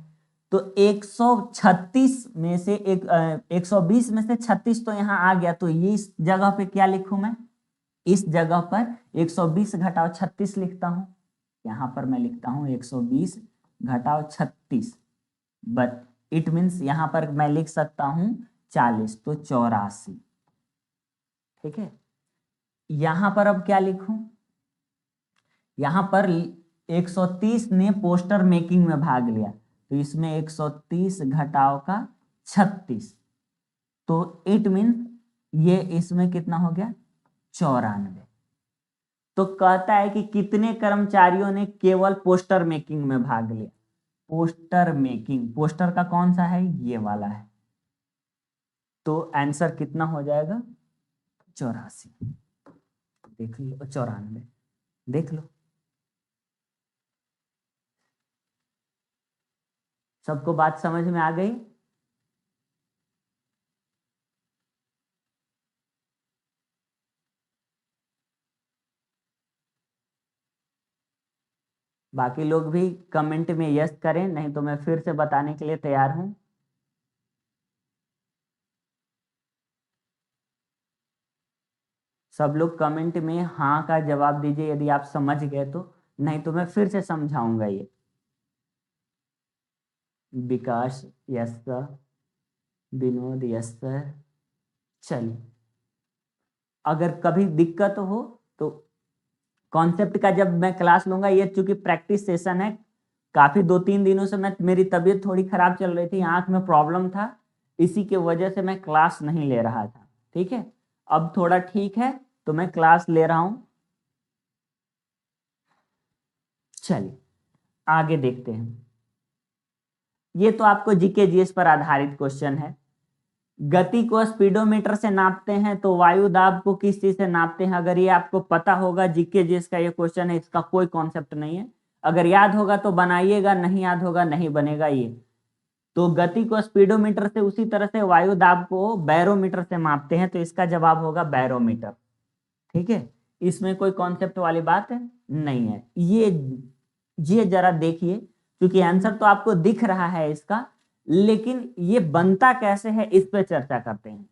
तो 136 में से 120 में से 36 तो यहाँ आ गया, तो ये इस जगह पे क्या लिखूं मैं, इस जगह पर 120 घटाओ 36 लिखता हूं। यहाँ पर मैं लिखता हूं 120 घटाओ 36, बट इट मीन्स यहाँ पर मैं लिख सकता हूं 40, तो 84। ठीक है, यहाँ पर अब क्या लिखूं, यहाँ पर 130 ने पोस्टर मेकिंग में भाग लिया, तो इसमें 130 घटाव का 36, तो इट मीन्स ये इसमें कितना हो गया 94। तो कहता है कि कितने कर्मचारियों ने केवल पोस्टर मेकिंग में भाग लिया। पोस्टर मेकिंग, पोस्टर का कौन सा है, ये वाला है, तो आंसर कितना हो जाएगा 84। देख लो, 94 देख लो। सबको बात समझ में आ गई। बाकी लोग भी कमेंट में यस करें, नहीं तो मैं फिर से बताने के लिए तैयार हूं। सब लोग कमेंट में हाँ का जवाब दीजिए यदि आप समझ गए तो, नहीं तो मैं फिर से समझाऊंगा ये। Vikas yes sir, Vinod yes sir. चलिए, अगर कभी दिक्कत हो तो कॉन्सेप्ट का जब मैं क्लास लूंगा, ये चूंकि प्रैक्टिस सेशन है, काफी 2-3 दिनों से मैं, मेरी तबीयत थोड़ी खराब चल रही थी, आंख में प्रॉब्लम था, इसी के वजह से मैं क्लास नहीं ले रहा था। ठीक है, अब थोड़ा ठीक है तो मैं क्लास ले रहा हूं। चलिए आगे देखते हैं। ये तो आपको जीके जीएस पर आधारित क्वेश्चन है। गति को स्पीडोमीटर से नापते हैं तो वायु दाब को किस चीज से नापते हैं। अगर ये आपको पता होगा, जीके जीएस का ये क्वेश्चन है, इसका कोई कॉन्सेप्ट नहीं है। अगर याद होगा तो बनाइएगा, नहीं याद होगा नहीं बनेगा ये। तो गति को स्पीडोमीटर से, उसी तरह से वायु दाब को बैरोमीटर से मापते हैं, तो इसका जवाब होगा बैरोमीटर। ठीक है, इसमें कोई कॉन्सेप्ट वाली बात है नहीं है। ये जरा देखिए, क्योंकि आंसर तो आपको दिख रहा है इसका, लेकिन ये बनता कैसे है इस पे चर्चा करते हैं।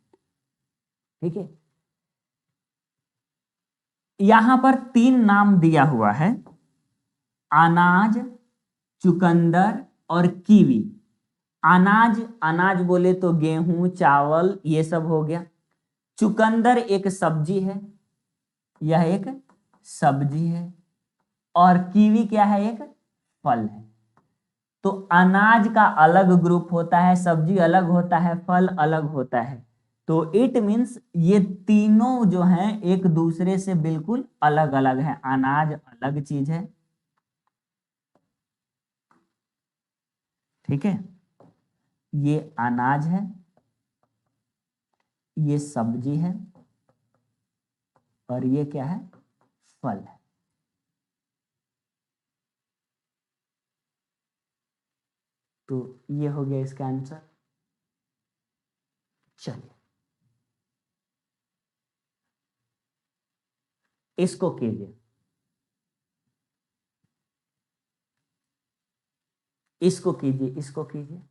ठीक है, यहां पर 3 नाम दिया हुआ है, अनाज, चुकंदर और कीवी। अनाज, अनाज बोले तो गेहूं चावल ये सब हो गया। चुकंदर एक सब्जी है, यह एक सब्जी है। और कीवी क्या है, एक फल है। तो अनाज का अलग ग्रुप होता है, सब्जी अलग होता है, फल अलग होता है। तो इट मीन्स ये तीनों जो हैं एक दूसरे से बिल्कुल अलग अलग है। अनाज अलग चीज है, ठीक है, ये अनाज है, ये सब्जी है, और ये क्या है, फल है। तो ये हो गया इसका आंसर। चलिए इसको कीजिए, इसको कीजिए, इसको कीजिए।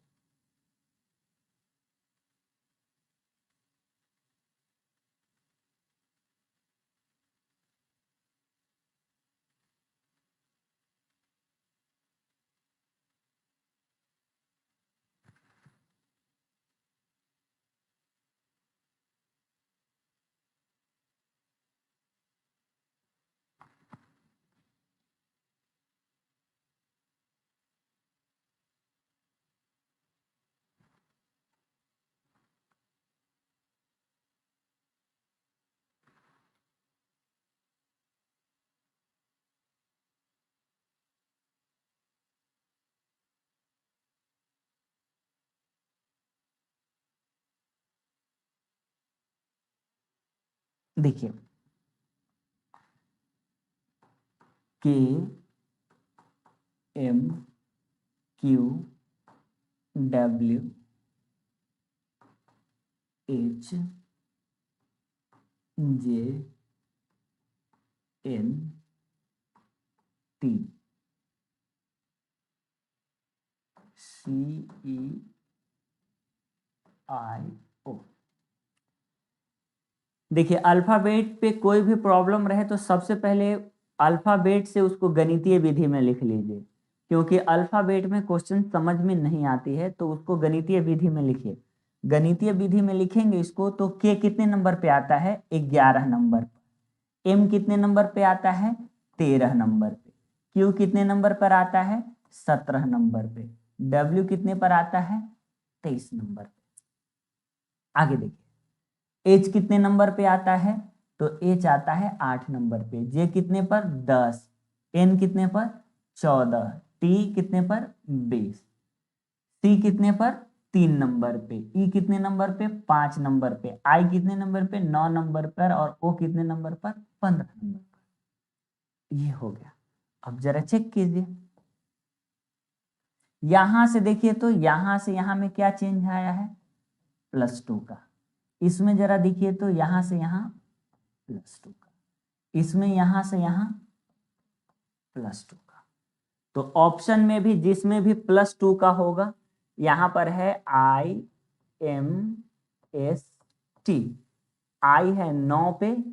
देखिए, K M Q W H J N T, CEIO। देखिए अल्फाबेट पे कोई भी प्रॉब्लम रहे तो सबसे पहले अल्फाबेट से उसको गणितीय विधि में लिख लीजिए, क्योंकि अल्फाबेट में क्वेश्चन समझ में नहीं आती है तो उसको गणितीय विधि में लिखिए। गणितीय विधि में लिखेंगे इसको तो के कितने नंबर पे आता है? 11 नंबर पर। एम कितने नंबर पे आता है? 13 नंबर पे। क्यू कितने नंबर पर आता है? 17 नंबर पे। डब्ल्यू कितने पर आता है? 23 नंबर पे। आगे देखिए एच कितने नंबर पे आता है? तो एच आता है 8 नंबर पे। जे कितने पर? 10। एन कितने पर? 14। टी कितने पर? 20। सी कितने पर? 3 नंबर पे। ई कितने नंबर पे? 5 नंबर पे। आई कितने नंबर पे? 9 नंबर पर। और ओ कितने नंबर पर? 15 नंबर पर। ये हो गया। अब जरा चेक कीजिए, यहां से देखिए तो यहां से यहां में क्या चेंज आया है? +2 का। इसमें जरा देखिए तो यहां से यहां +2 का। इसमें यहां से यहां +2 का। तो ऑप्शन में भी जिसमें भी +2 का होगा, यहां पर है IMST। आई है 9 पे,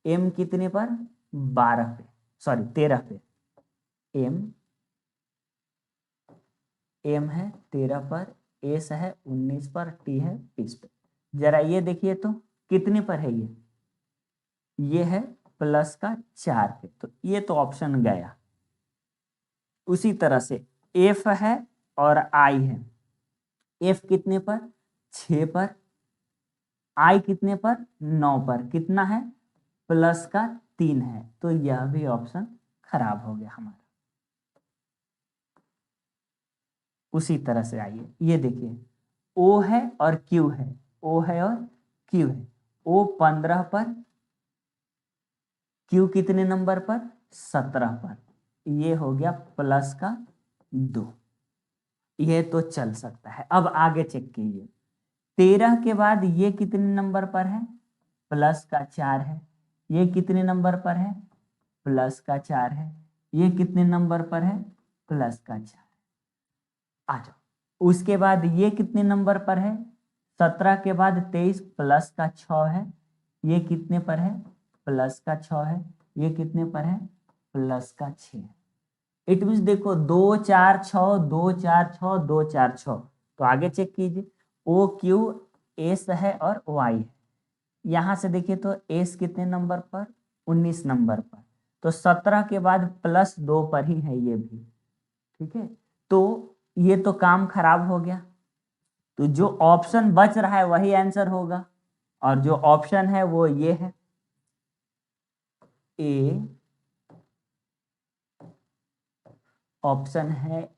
एम कितने पर? 12 पे, सॉरी 13 पे। एम है 13 पर, एस है 19 पर, टी है 20 पे। जरा ये देखिए तो कितने पर है ये है +4 पे। तो ये तो ऑप्शन गया। उसी तरह से एफ है और आई है। एफ कितने पर? 6 पर। आई कितने पर? 9 पर। कितना है? +3 है। तो यह भी ऑप्शन खराब हो गया हमारा। उसी तरह से आइए ये देखिए, ओ है और क्यू है। ओ है और क्यू है। ओ 15 पर, क्यू कितने नंबर पर? 17 पर। ये हो गया +2। ये तो चल सकता है। अब आगे चेक कीजिए, 13 के बाद ये कितने नंबर पर है? +4 है। ये कितने नंबर पर है? +4 है। ये कितने नंबर पर है? +4। आ जाओ। उसके बाद ये कितने नंबर पर है? 17 के बाद 23 +6 है। ये कितने पर है? +6 है। ये कितने पर है? +6। इट मीन्स देखो 2 4 6, 2 4 6, 2 4 6। तो आगे चेक कीजिए, ओ क्यू एस है और वाई है। यहां से देखिए तो एस कितने नंबर पर? 19 नंबर पर। तो 17 के बाद +2 पर ही है ये भी। ठीक है, तो ये तो काम खराब हो गया। तो जो ऑप्शन बच रहा है वही आंसर होगा, और जो ऑप्शन है वो ये है, ए ऑप्शन है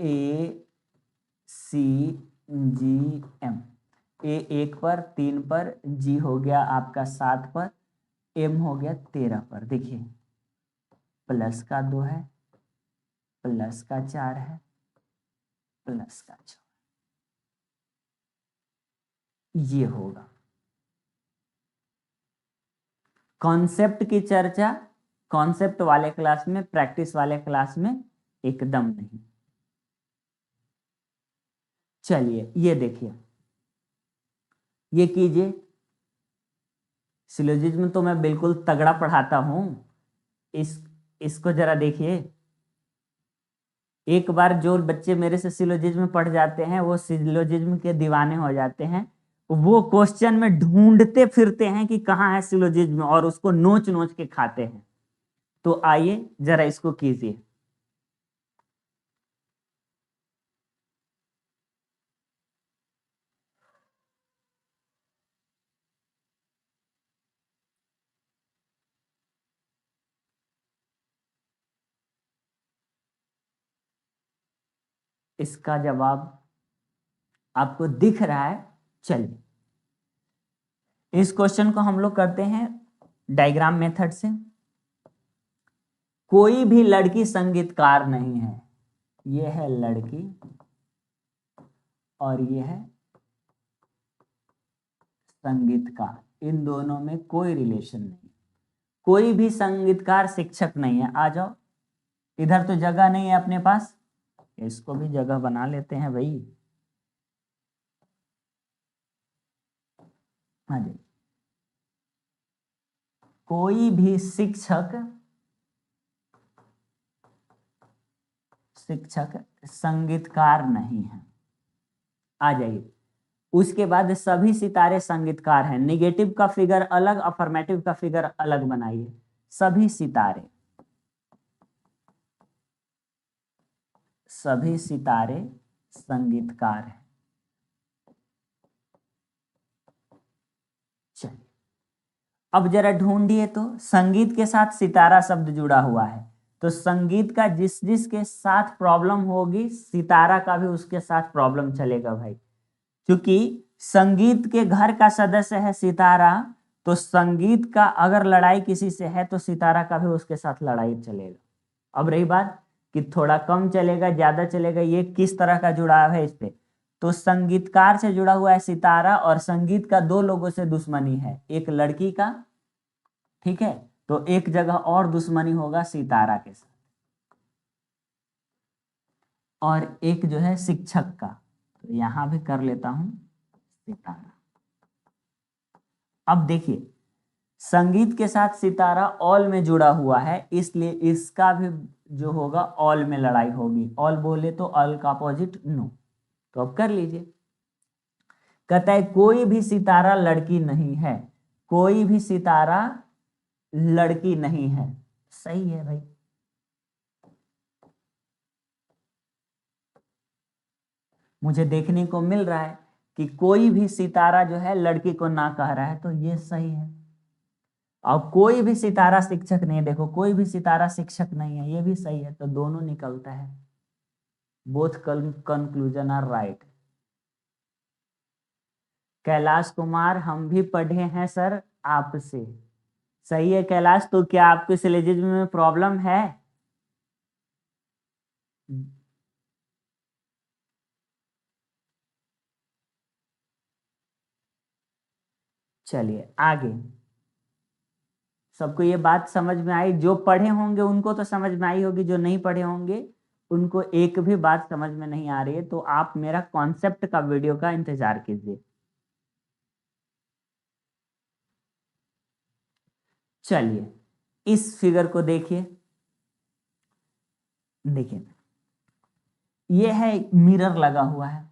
ACGM। ए 1 पर, 3 पर, जी हो गया आपका 7 पर, एम हो गया 13 पर। देखिए +2 है, +4 है, +6। ये होगा। कॉन्सेप्ट की चर्चा कॉन्सेप्ट वाले क्लास में, प्रैक्टिस वाले क्लास में एकदम नहीं। चलिए ये देखिए, ये कीजिए। सिलोजिज्म तो मैं बिल्कुल तगड़ा पढ़ाता हूं। इस इसको जरा देखिए। एक बार जो बच्चे मेरे से सिलोजिज्म पढ़ जाते हैं वो सिलोजिज्म के दीवाने हो जाते हैं। वो क्वेश्चन में ढूंढते फिरते हैं कि कहाँ है सिलोजिज्म, और उसको नोच नोच के खाते हैं। तो आइए जरा इसको कीजिए। इसका जवाब आपको दिख रहा है। चलिए इस क्वेश्चन को हम लोग करते हैं डायग्राम मेथड से। कोई भी लड़की संगीतकार नहीं है। ये है लड़की और ये है संगीतकार, इन दोनों में कोई रिलेशन नहीं, कोई भी संगीतकार शिक्षक नहीं है। आ जाओ, इधर तो जगह नहीं है अपने पास, इसको भी जगह बना लेते हैं भाई। आ जाइए, कोई भी शिक्षक संगीतकार नहीं है। आ जाइए, उसके बाद सभी सितारे संगीतकार हैं। निगेटिव का फिगर अलग, अफर्मेटिव का फिगर अलग बनाइए। सभी सितारे संगीतकार हैं। चलिए, अब जरा ढूंढिए तो संगीत के साथ सितारा शब्द जुड़ा हुआ है, तो संगीत का जिस जिस के साथ प्रॉब्लम होगी, सितारा का भी उसके साथ प्रॉब्लम चलेगा भाई। क्योंकि संगीत के घर का सदस्य है सितारा, तो संगीत का अगर लड़ाई किसी से है तो सितारा का भी उसके साथ लड़ाई चलेगा। अब रही बात कि थोड़ा कम चलेगा ज्यादा चलेगा, ये किस तरह का जुड़ाव है इस पे, तो संगीतकार से जुड़ा हुआ है सितारा, और संगीत का दो लोगों से दुश्मनी है, एक लड़की का, ठीक है, तो एक जगह और दुश्मनी होगा सितारा के साथ, और एक जो है शिक्षक का, तो यहां भी कर लेता हूं सितारा। अब देखिए, संगीत के साथ सितारा ऑल में जुड़ा हुआ है, इसलिए इसका भी जो होगा ऑल में लड़ाई होगी। ऑल बोले तो ऑल का अपोजिट नो, तो अब कर लीजिए। कहता है कोई भी सितारा लड़की नहीं है, कोई भी सितारा लड़की नहीं है। सही है भाई, मुझे देखने को मिल रहा है कि कोई भी सितारा जो है लड़की को ना कह रहा है, तो ये सही है। और कोई भी सितारा शिक्षक नहीं है, देखो कोई भी सितारा शिक्षक नहीं है, ये भी सही है, तो दोनों निकलता है। Both conclusion are right. Kailash Kumar, हम भी पढ़े हैं सर आपसे। सही है कैलाश, तो क्या आपके सिलेबस में प्रॉब्लम है? चलिए आगे, सबको ये बात समझ में आई? जो पढ़े होंगे उनको तो समझ में आई होगी, जो नहीं पढ़े होंगे उनको एक भी बात समझ में नहीं आ रही है, तो आप मेरा कॉन्सेप्ट का वीडियो का इंतजार कीजिए। चलिए, इस फिगर को देखिए, देखिए ये है मिरर लगा हुआ है,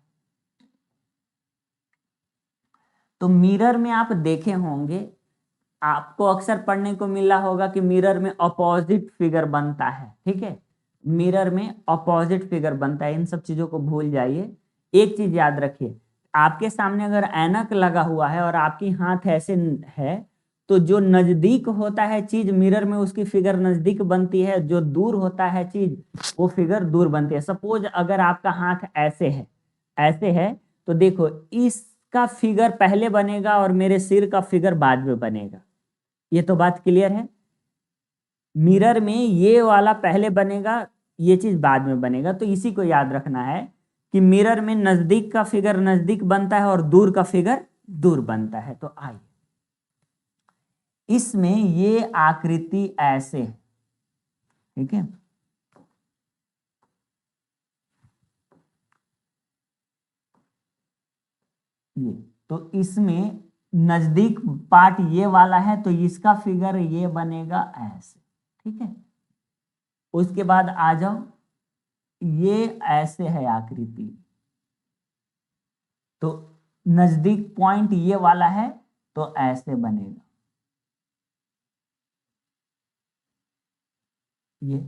तो मिरर में आप देखे होंगे, आपको अक्सर पढ़ने को मिला होगा कि मिरर में अपोजिट फिगर बनता है, ठीक है, मिरर में अपोजिट फिगर बनता है। इन सब चीजों को भूल जाइए, एक चीज याद रखिए, आपके सामने अगर ऐनक लगा हुआ है और आपकी हाथ ऐसे है, तो जो नजदीक होता है चीज मिरर में उसकी फिगर नजदीक बनती है, जो दूर होता है चीज वो फिगर दूर बनती है। सपोज अगर आपका हाथ ऐसे है, ऐसे है, तो देखो इसका फिगर पहले बनेगा और मेरे सिर का फिगर बाद में बनेगा। ये तो बात क्लियर है। मिरर में ये वाला पहले बनेगा, ये चीज बाद में बनेगा, तो इसी को याद रखना है कि मिरर में नजदीक का फिगर नजदीक बनता है और दूर का फिगर दूर बनता है। तो आइए, इसमें ये आकृति ऐसे है, ठीक है, ये तो इसमें नजदीक पार्ट ये वाला है, तो इसका फिगर ये बनेगा ऐसे, ठीक है। उसके बाद आ जाओ, ये ऐसे है आकृति, तो नजदीक पॉइंट ये वाला है, तो ऐसे बनेगा ये,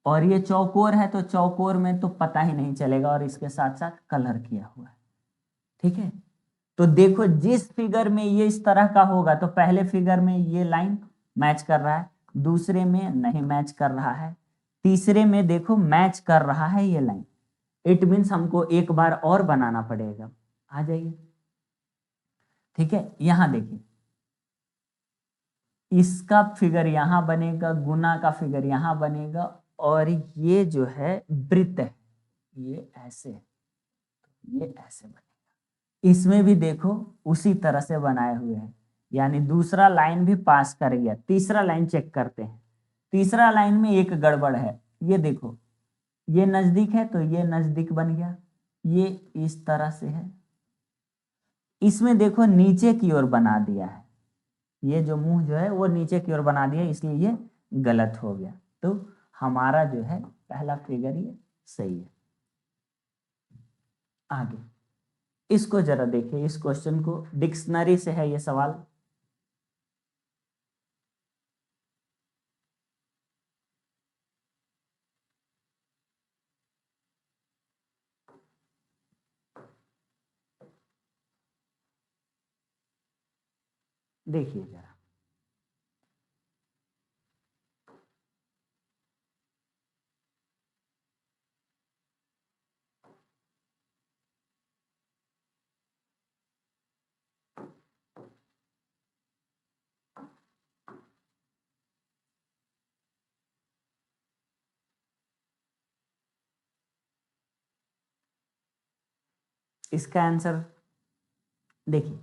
और ये चौकोर है, तो चौकोर में तो पता ही नहीं चलेगा, और इसके साथ साथ कलर किया हुआ है, ठीक है। तो देखो जिस फिगर में ये इस तरह का होगा, तो पहले फिगर में ये लाइन मैच कर रहा है, दूसरे में नहीं मैच कर रहा है, तीसरे में देखो मैच कर रहा है ये लाइन। इट मीन्स हमको एक बार और बनाना पड़ेगा। आ जाइए, ठीक है, यहां देखिए, इसका फिगर यहां बनेगा, गुना का फिगर यहां बनेगा, और ये जो है वृत्त है, ये ऐसे है, ये ऐसे बनेगा। इसमें भी देखो उसी तरह से बनाए हुए हैं, यानी दूसरा लाइन भी पास कर गया। तीसरा लाइन चेक करते हैं। तीसरा लाइन में एक गड़बड़ है, ये देखो, ये नजदीक है तो ये नजदीक बन गया, ये इस तरह से है। इसमें देखो नीचे की ओर बना दिया है, ये जो मुंह जो है वो नीचे की ओर बना दिया, इसलिए ये गलत हो गया। तो हमारा जो है पहला फिगर ये सही है। आगे इसको जरा देखिए, इस क्वेश्चन को, डिक्शनरी से है ये सवाल। देखिए जरा, इसका आंसर देखिए,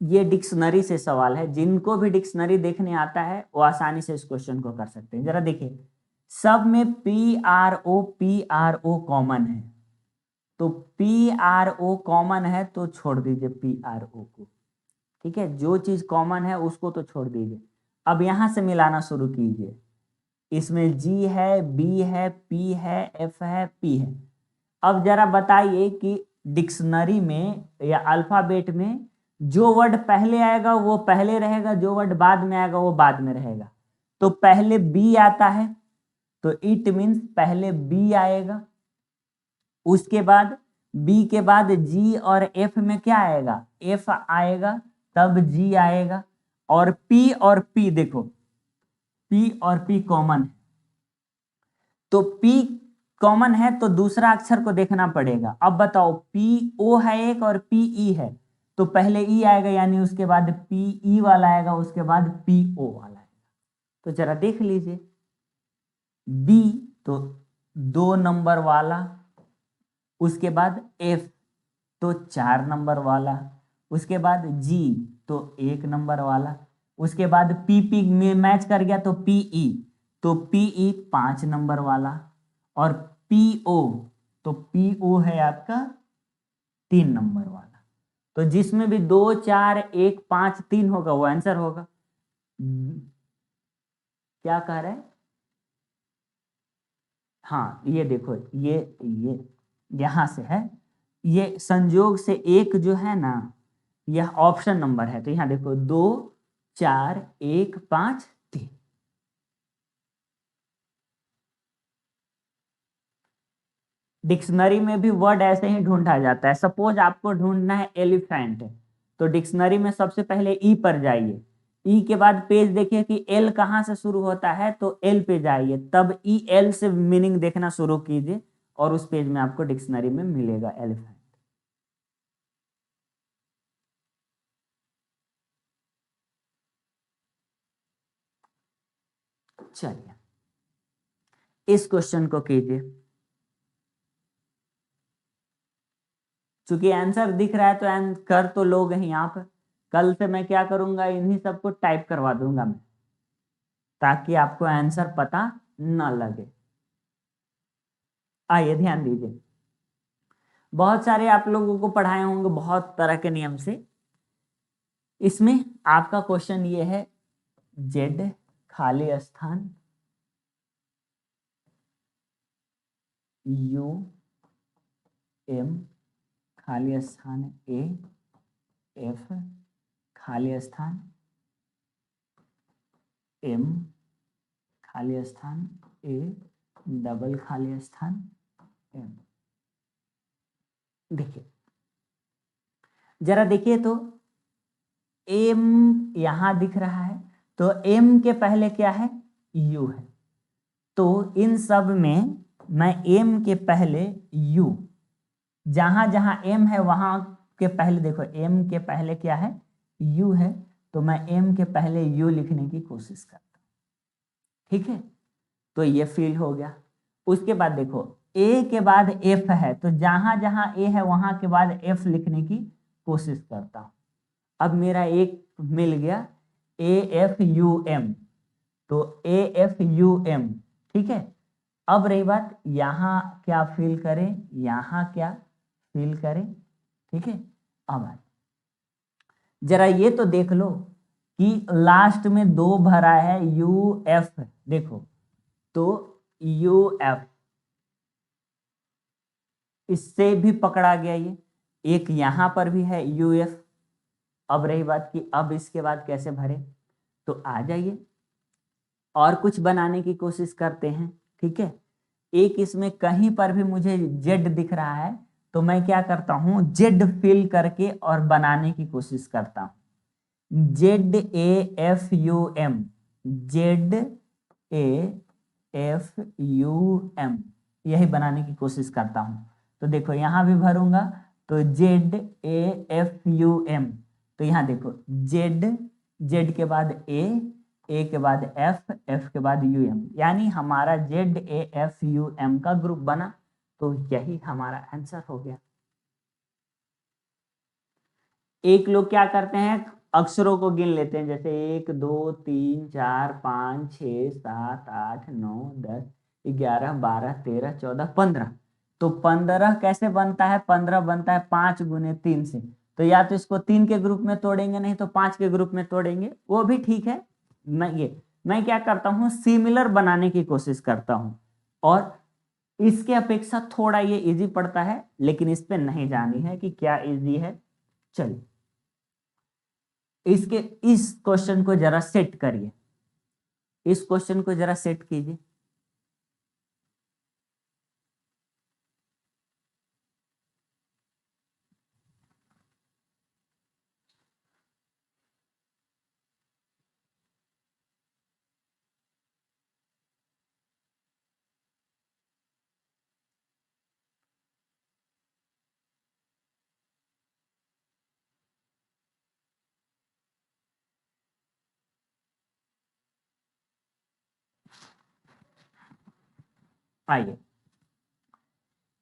ये डिक्शनरी से सवाल है। जिनको भी डिक्शनरी देखने आता है वो आसानी से इस क्वेश्चन को कर सकते हैं। जरा देखिए, सब में पी आर ओ कॉमन है, तो पी आर ओ कॉमन है तो छोड़ दीजिए पी आर ओ को। ठीक है, जो चीज कॉमन है उसको तो छोड़ दीजिए। अब यहां से मिलाना शुरू कीजिए। इसमें जी है, बी है, पी है, एफ है, पी है। अब जरा बताइए कि डिक्शनरी में या अल्फाबेट में जो वर्ड पहले आएगा वो पहले रहेगा, जो वर्ड बाद में आएगा वो बाद में रहेगा। तो पहले बी आता है तो इट मीन्स पहले बी आएगा, उसके बाद बी के बाद जी, और एफ में क्या आएगा, एफ आएगा, तब जी आएगा। और पी देखो, पी और पी कॉमन है, तो पी कॉमन है तो दूसरा अक्षर को देखना पड़ेगा। अब बताओ, पी ओ है एक और पी ई है, तो पहले ई आएगा, यानी उसके बाद पी ई वाला आएगा, उसके बाद पी ओ वाला आएगा। तो जरा देख लीजिए, बी तो 2 नंबर वाला, उसके बाद एफ तो 4 नंबर वाला, उसके बाद जी तो 1 नंबर वाला, उसके बाद पी पी में मैच कर गया तो पीई, तो पीई 5 नंबर वाला, और पीओ तो पीओ है आपका 3 नंबर वाला। तो जिसमें भी 2 4 1 5 3 होगा वो आंसर होगा। क्या कह रहे हैं? हाँ ये देखो, ये यहां से है, ये संयोग से एक जो है ना, यह ऑप्शन नंबर है। तो यहां देखो 2 4 1 5 3। डिक्शनरी में भी वर्ड ऐसे ही ढूंढा जाता है। सपोज आपको ढूंढना है एलिफेंट, तो डिक्शनरी में सबसे पहले ई पर जाइए, ई के बाद पेज देखिए कि एल कहाँ से शुरू होता है, तो एल पे जाइए, तब ई एल से मीनिंग देखना शुरू कीजिए, और उस पेज में आपको डिक्शनरी में मिलेगा एलिफेंट। चलिए इस क्वेश्चन को कीजिए। चूंकि आंसर दिख रहा है तो कर तो लोग ही आप। कल से मैं क्या करूंगा, इन्हीं सबको टाइप करवा दूंगा मैं, ताकि आपको आंसर पता न लगे। आइए ध्यान दीजिए, बहुत सारे आप लोगों को पढ़ाए होंगे बहुत तरह के नियम से। इसमें आपका क्वेश्चन ये है, जेड खाली स्थान, यू एम खाली स्थान ए, एफ खाली स्थान एम खाली स्थान ए, डबल खाली स्थान एम। देखिए जरा देखिए, तो एम यहां दिख रहा है, तो एम के पहले क्या है, यू है। तो इन सब में मैं एम के पहले यू, जहां जहां एम है वहां के पहले देखो, एम के पहले क्या है, यू है, तो मैं एम के पहले यू लिखने की कोशिश करता हूं। ठीक है, तो ये फील हो गया। उसके बाद देखो, ए के बाद एफ है, तो जहां जहां ए है वहां के बाद एफ लिखने की कोशिश करता हूं। अब मेरा एक मिल गया ए एफ यू एम, तो ए एफ यू एम, ठीक है। अब रही बात यहाँ क्या फिल करें, यहाँ क्या फिल करें, ठीक है। अब जरा ये तो देख लो कि लास्ट में 2 भरा है यू एफ, देखो तो यू एफ इससे भी पकड़ा गया, ये एक यहां पर भी है यू एफ। अब रही बात कि अब इसके बाद कैसे भरे, तो आ जाइए और कुछ बनाने की कोशिश करते हैं, ठीक है। एक इसमें कहीं पर भी मुझे जेड दिख रहा है, तो मैं क्या करता हूं, जेड फिल करके और बनाने की कोशिश करता हूं। Z A F U M, Z A F U M, यही बनाने की कोशिश करता हूं। तो देखो यहां भी भरूंगा, तो Z A F U M, तो यहां देखो जेड, जेड के बाद ए के बाद एफ के बाद यू एम, यानी हमारा Z A F U M का ग्रुप बना। तो यही हमारा आंसर हो गया। एक लोग क्या करते हैं, अक्षरों को गिन लेते हैं, जैसे 1 2 3 4 5 6 7 8 9 10 11 12 13 14 15। तो 15 कैसे बनता है, 15 बनता है 5 गुने 3 से। तो या तो इसको 3 के ग्रुप में तोड़ेंगे, नहीं तो 5 के ग्रुप में तोड़ेंगे, वो भी ठीक है। मैं क्या करता हूँ, सिमिलर बनाने की कोशिश करता हूँ, और इसके अपेक्षा थोड़ा ये इजी पड़ता है, लेकिन इस पे नहीं जानी है कि क्या इजी है। चलिए इसके इस क्वेश्चन को जरा सेट करिए, इस क्वेश्चन को जरा सेट कीजिए। आइए,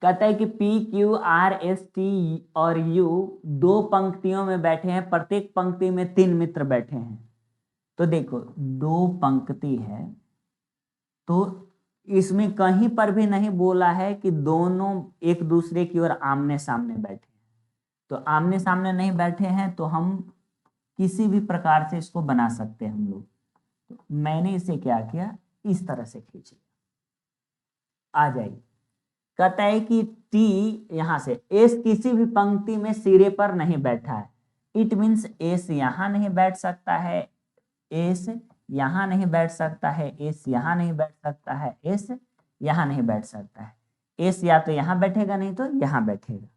कहता है कि P Q R S T और यू 2 पंक्तियों में बैठे हैं, प्रत्येक पंक्ति में 3 मित्र बैठे हैं। तो देखो 2 पंक्ति है, तो इसमें कहीं पर भी नहीं बोला है कि दोनों एक दूसरे की ओर आमने सामने बैठे हैं। तो आमने सामने नहीं बैठे हैं, तो हम किसी भी प्रकार से इसको बना सकते हैं हम लोग। तो मैंने इसे क्या किया, इस तरह से खींच लिया। आ जाइए, कहता है कि टी यहां से एस किसी भी पंक्ति में सिरे पर नहीं बैठा है। इट मीन्स एस यहां नहीं बैठ सकता है, एस यहां नहीं बैठ सकता है, एस यहां नहीं बैठ सकता है, एस यहां नहीं बैठ सकता है। एस या तो यहां बैठेगा, नहीं तो यहां बैठेगा।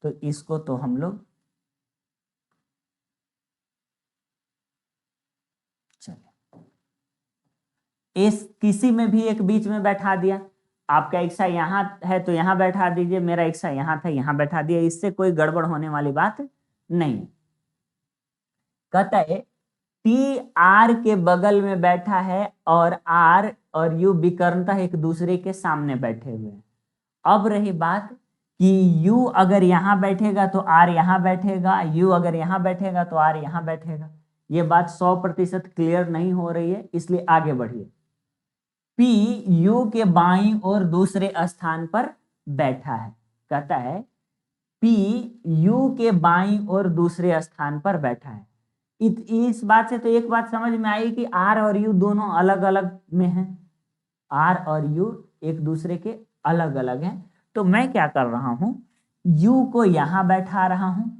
तो इसको तो हम लोग चलिए एस किसी में भी एक बीच में बैठा दिया। आपका इच्छा यहाँ है तो यहाँ बैठा दीजिए, मेरा इच्छा यहाँ था यहाँ बैठा दिया, इससे कोई गड़बड़ होने वाली बात नहीं। कहता है टी आर के बगल में बैठा है और आर और यू विकर्णता एक दूसरे के सामने बैठे हुए हैं। अब रही बात कि यू अगर यहाँ बैठेगा तो आर यहाँ बैठेगा, यू अगर यहाँ बैठेगा तो आर यहाँ बैठेगा। ये बात 100% क्लियर नहीं हो रही है, इसलिए आगे बढ़िए। पी यू के बाईं और दूसरे स्थान पर बैठा है। कहता है पी यू के बाईं और दूसरे स्थान पर बैठा है। इस बात से तो एक बात समझ में आई कि आर और यू दोनों अलग अलग में हैं, आर और यू एक दूसरे के अलग अलग हैं। तो मैं क्या कर रहा हूं, यू को यहां बैठा रहा हूं,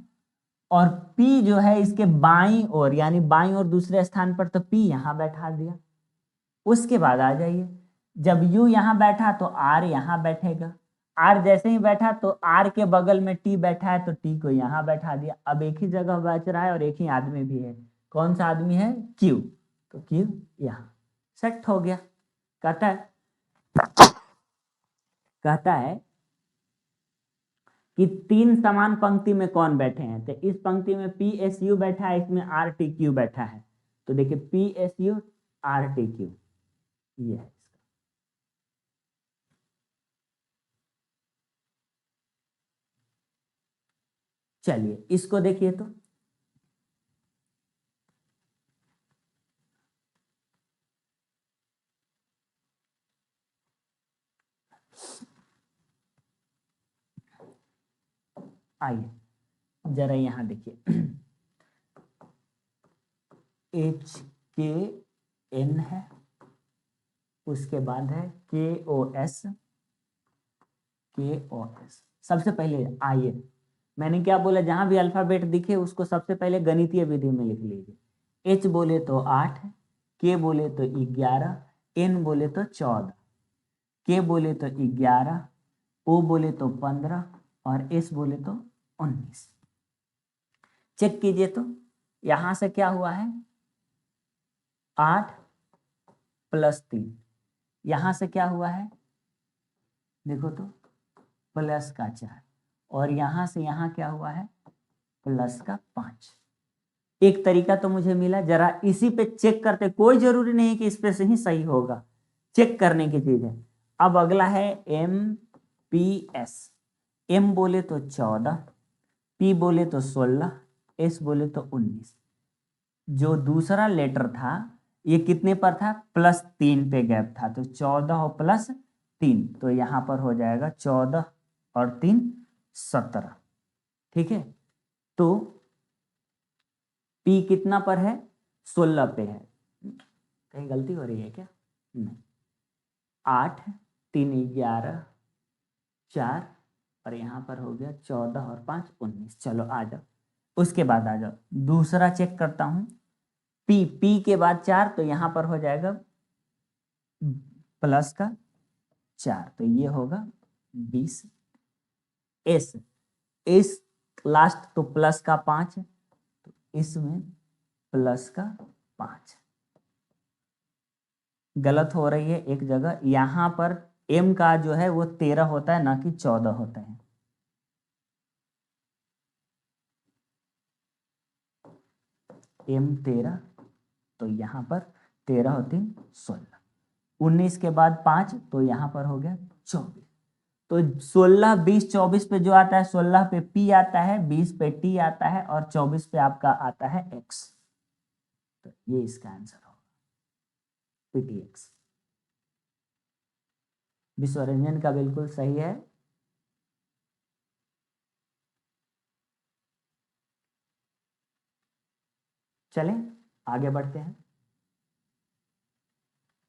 और पी जो है इसके बाईं ओर, यानी बाईं और दूसरे स्थान पर, तो पी यहां बैठा दिया। उसके बाद आ जाइए, जब यू यहां बैठा तो आर यहां बैठेगा, आर जैसे ही बैठा तो आर के बगल में टी बैठा है, तो टी को यहां बैठा दिया। अब एक ही जगह बच रहा है और एक ही आदमी भी है। कौन सा आदमी है, क्यू, तो क्यू यहां सेट हो गया। कहता है कहता है कि 3 समान पंक्ति में कौन बैठे हैं, तो इस पंक्ति में पी एस यू बैठा है, इसमें आर टी क्यू बैठा है। तो देखिए P S U R T Q, ये है। चलिए इसको देखिए तो आइए जरा यहाँ देखिए HKN है, उसके बाद है KOS। सबसे पहले आइए, मैंने क्या बोला, जहां भी अल्फाबेट दिखे उसको सबसे पहले गणितीय विधि में लिख लीजिए। H बोले तो 8, K बोले तो 11, N बोले तो 14, K बोले तो 11, O बोले तो 15 और S बोले तो 19। चेक कीजिए तो यहां से क्या हुआ है, 8 + 3, यहां से क्या हुआ है देखो तो +4, और यहां से यहां क्या हुआ है +5। एक तरीका तो मुझे मिला, जरा इसी पे चेक करते, कोई जरूरी नहीं कि इस पे से ही सही होगा, चेक करने की चीज है। अब अगला है MPS। M बोले तो 14, P बोले तो 16, S बोले तो 19। जो दूसरा लेटर था ये कितने पर था, +3 पे गैप था, तो 14 और +3, तो यहाँ पर हो जाएगा 14 और 3 17। ठीक है, तो P कितना पर है, 16 पे है। कहीं गलती हो रही है क्या, नहीं, 8 3 11 4 और यहाँ पर हो गया 14 और 5 19। चलो आ जाओ, उसके बाद आ जाओ, दूसरा चेक करता हूँ। P के बाद 4, तो यहाँ पर हो जाएगा +4, तो ये होगा 20। S लास्ट तो +5 है, तो इसमें +5 गलत हो रही है एक जगह, यहाँ पर M का जो है वो 13 होता है, ना कि 14 होता है। M 13, तो यहाँ पर 13 और 3 16, 19 के बाद 5, तो यहाँ पर हो गया 24। तो 16 20 24 पे जो आता है, 16 पे P आता है, 20 पे T आता है और 24 पे आपका आता है X। तो ये इसका आंसर होगा PTX। विश्वरंजन का बिल्कुल सही है। चलें आगे बढ़ते हैं।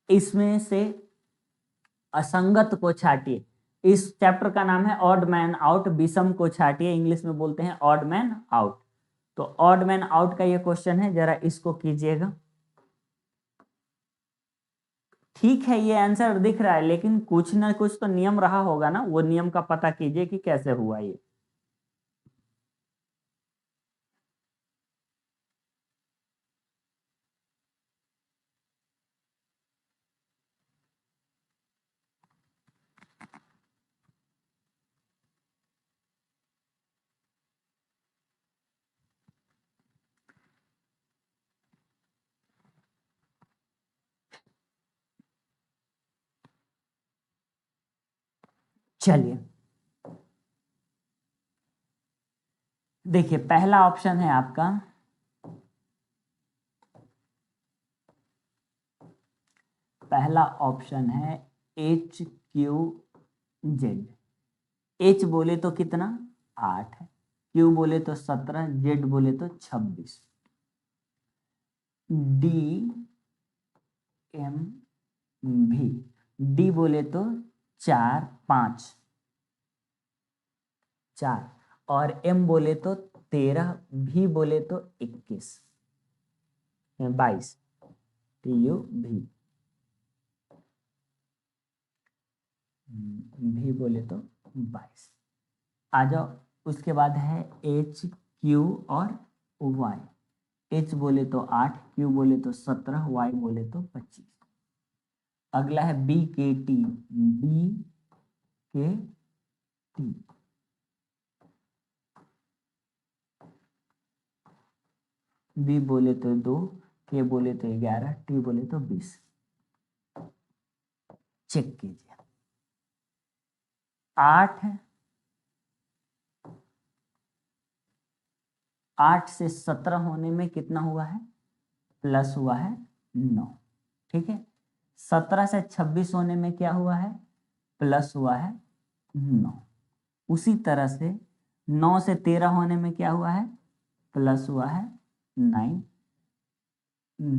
इसमें से असंगत को छाटिए। इस चैप्टर का नाम है ऑड मैन आउट, विषम को छाटिए, इंग्लिश में बोलते हैं ऑड मैन आउट। तो ऑड मैन आउट का ये क्वेश्चन है, जरा इसको कीजिएगा। ठीक है ये आंसर दिख रहा है, लेकिन कुछ ना कुछ तो नियम रहा होगा ना, वो नियम का पता कीजिए कि कैसे हुआ ये। चलिए देखिए, पहला ऑप्शन है आपका, पहला ऑप्शन है HQZ। H बोले तो कितना 8, Q बोले तो 17, Z बोले तो 26, DMV, D बोले तो 4 5 4 और M बोले तो 13, V बोले तो 21 22, TUV, V बोले तो 22। आ जाओ, उसके बाद है HQ और Y। H बोले तो 8, Q बोले तो 17, Y बोले तो 25। अगला है BKT, BKT, B बोले तो 2, K बोले तो 11, T बोले तो 20। चेक कीजिए, 8 8 से 17 होने में कितना हुआ है, प्लस हुआ है 9। ठीक है, 17 से 26 होने में क्या हुआ है, प्लस हुआ है 9। उसी तरह से 9 से 13 होने में क्या हुआ है, प्लस हुआ है 9।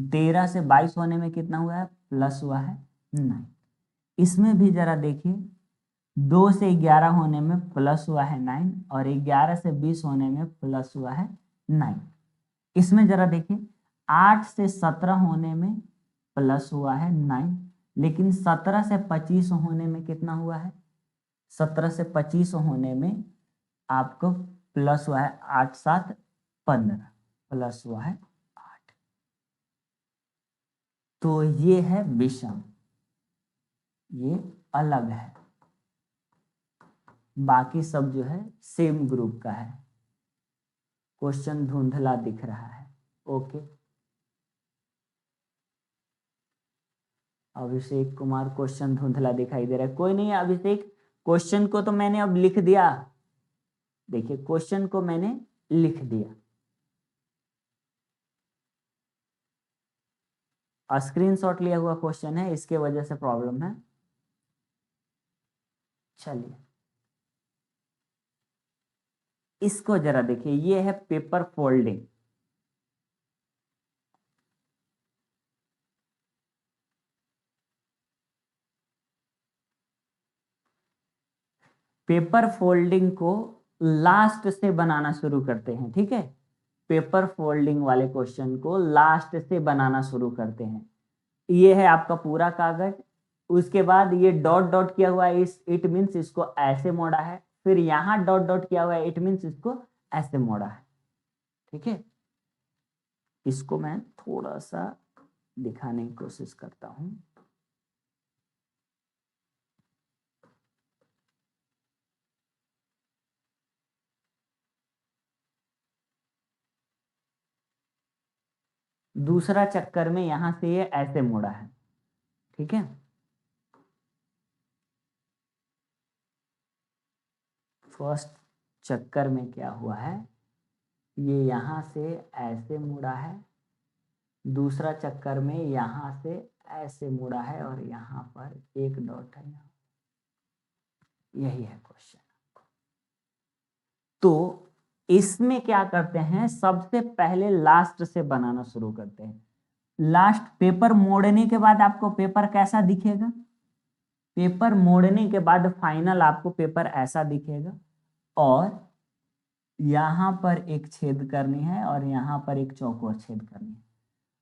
13 से 22 होने में कितना हुआ है, प्लस हुआ है 9। इसमें भी जरा देखिए, 2 से 11 होने में प्लस हुआ है 9 और 11 से 20 होने में प्लस हुआ है 9। इसमें जरा देखिए, 8 से 17 होने में प्लस हुआ है 9, लेकिन 17 से 25 होने में कितना हुआ है, 17 से 25 होने में आपको प्लस हुआ है 8 7 15, प्लस हुआ है 8। तो ये है विषम, ये अलग है, बाकी सब जो है सेम ग्रुप का है। क्वेश्चन धुंधला दिख रहा है, ओके। अभिषेक कुमार, क्वेश्चन धुंधला दिखाई दे रहा है, कोई नहीं है अभिषेक, क्वेश्चन को तो मैंने अब लिख दिया। देखिए क्वेश्चन को मैंने लिख दिया, स्क्रीनशॉट लिया हुआ क्वेश्चन है, इसके वजह से प्रॉब्लम है। चलिए इसको जरा देखिए, ये है पेपर फोल्डिंग। पेपर फोल्डिंग को लास्ट से बनाना शुरू करते हैं, ठीक है। पेपर फोल्डिंग वाले क्वेश्चन को लास्ट से बनाना शुरू करते हैं। ये है आपका पूरा कागज, उसके बाद ये डॉट डॉट किया हुआ है, इस इट मीन्स इसको ऐसे मोड़ा है, फिर यहाँ डॉट डॉट किया हुआ है, इट मीन्स इसको ऐसे मोड़ा है, ठीक है। इसको मैं थोड़ा सा दिखाने की कोशिश करता हूं। दूसरा चक्कर में यहां से ये ऐसे मोड़ा है, ठीक है। फर्स्ट चक्कर में क्या हुआ है, ये यहां से ऐसे मुड़ा है, दूसरा चक्कर में यहां से ऐसे मुड़ा है और यहाँ पर एक डॉट है, यहाँ यही है क्वेश्चन। तो इसमें क्या करते हैं, सबसे पहले लास्ट से बनाना शुरू करते हैं। लास्ट पेपर मोड़ने के बाद आपको पेपर कैसा दिखेगा, पेपर मोड़ने के बाद फाइनल आपको पेपर ऐसा दिखेगा, और यहां पर एक छेद करनी है और यहां पर एक चौकोर छेद करनी है।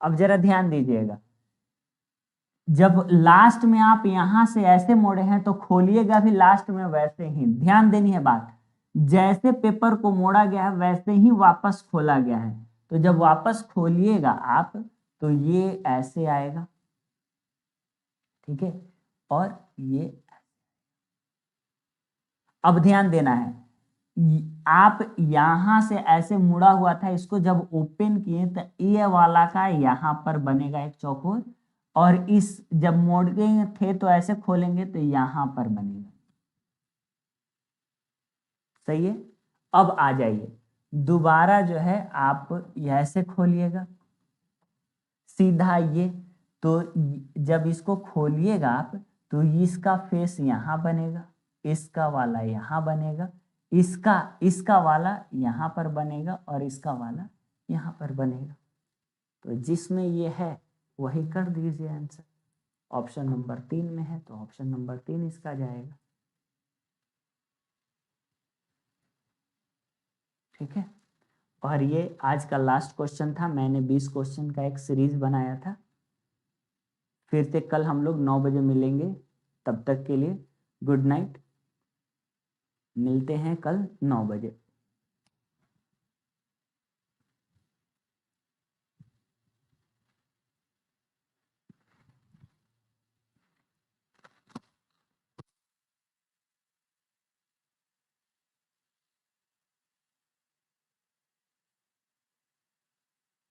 अब जरा ध्यान दीजिएगा, जब लास्ट में आप यहां से ऐसे मोड़े हैं तो खोलिएगा भी लास्ट में वैसे ही, ध्यान देनी है बात, जैसे पेपर को मोड़ा गया है वैसे ही वापस खोला गया है। तो जब वापस खोलिएगा आप तो ये ऐसे आएगा, ठीक है, और ये, अब ध्यान देना है, आप यहां से ऐसे मुड़ा हुआ था, इसको जब ओपन किए तो ये वाला का यहां पर बनेगा एक चौकोर, और इस जब मोड़े थे तो ऐसे खोलेंगे तो यहां पर बनेगा, सही है। अब आ जाइए, दोबारा जो है आप ऐसे खोलिएगा सीधा ये, तो जब इसको खोलिएगा आप तो इसका फेस यहाँ बनेगा, इसका वाला यहाँ बनेगा, इसका इसका वाला यहाँ पर बनेगा और इसका वाला यहाँ पर बनेगा। तो जिसमें ये है वही कर दीजिए आंसर। ऑप्शन नंबर 3 में है तो ऑप्शन नंबर 3 इसका जाएगा, ठीक है। और ये आज का लास्ट क्वेश्चन था, मैंने 20 क्वेश्चन का एक सीरीज बनाया था। फिर से कल हम लोग 9 बजे मिलेंगे, तब तक के लिए गुड नाइट, मिलते हैं कल 9 बजे।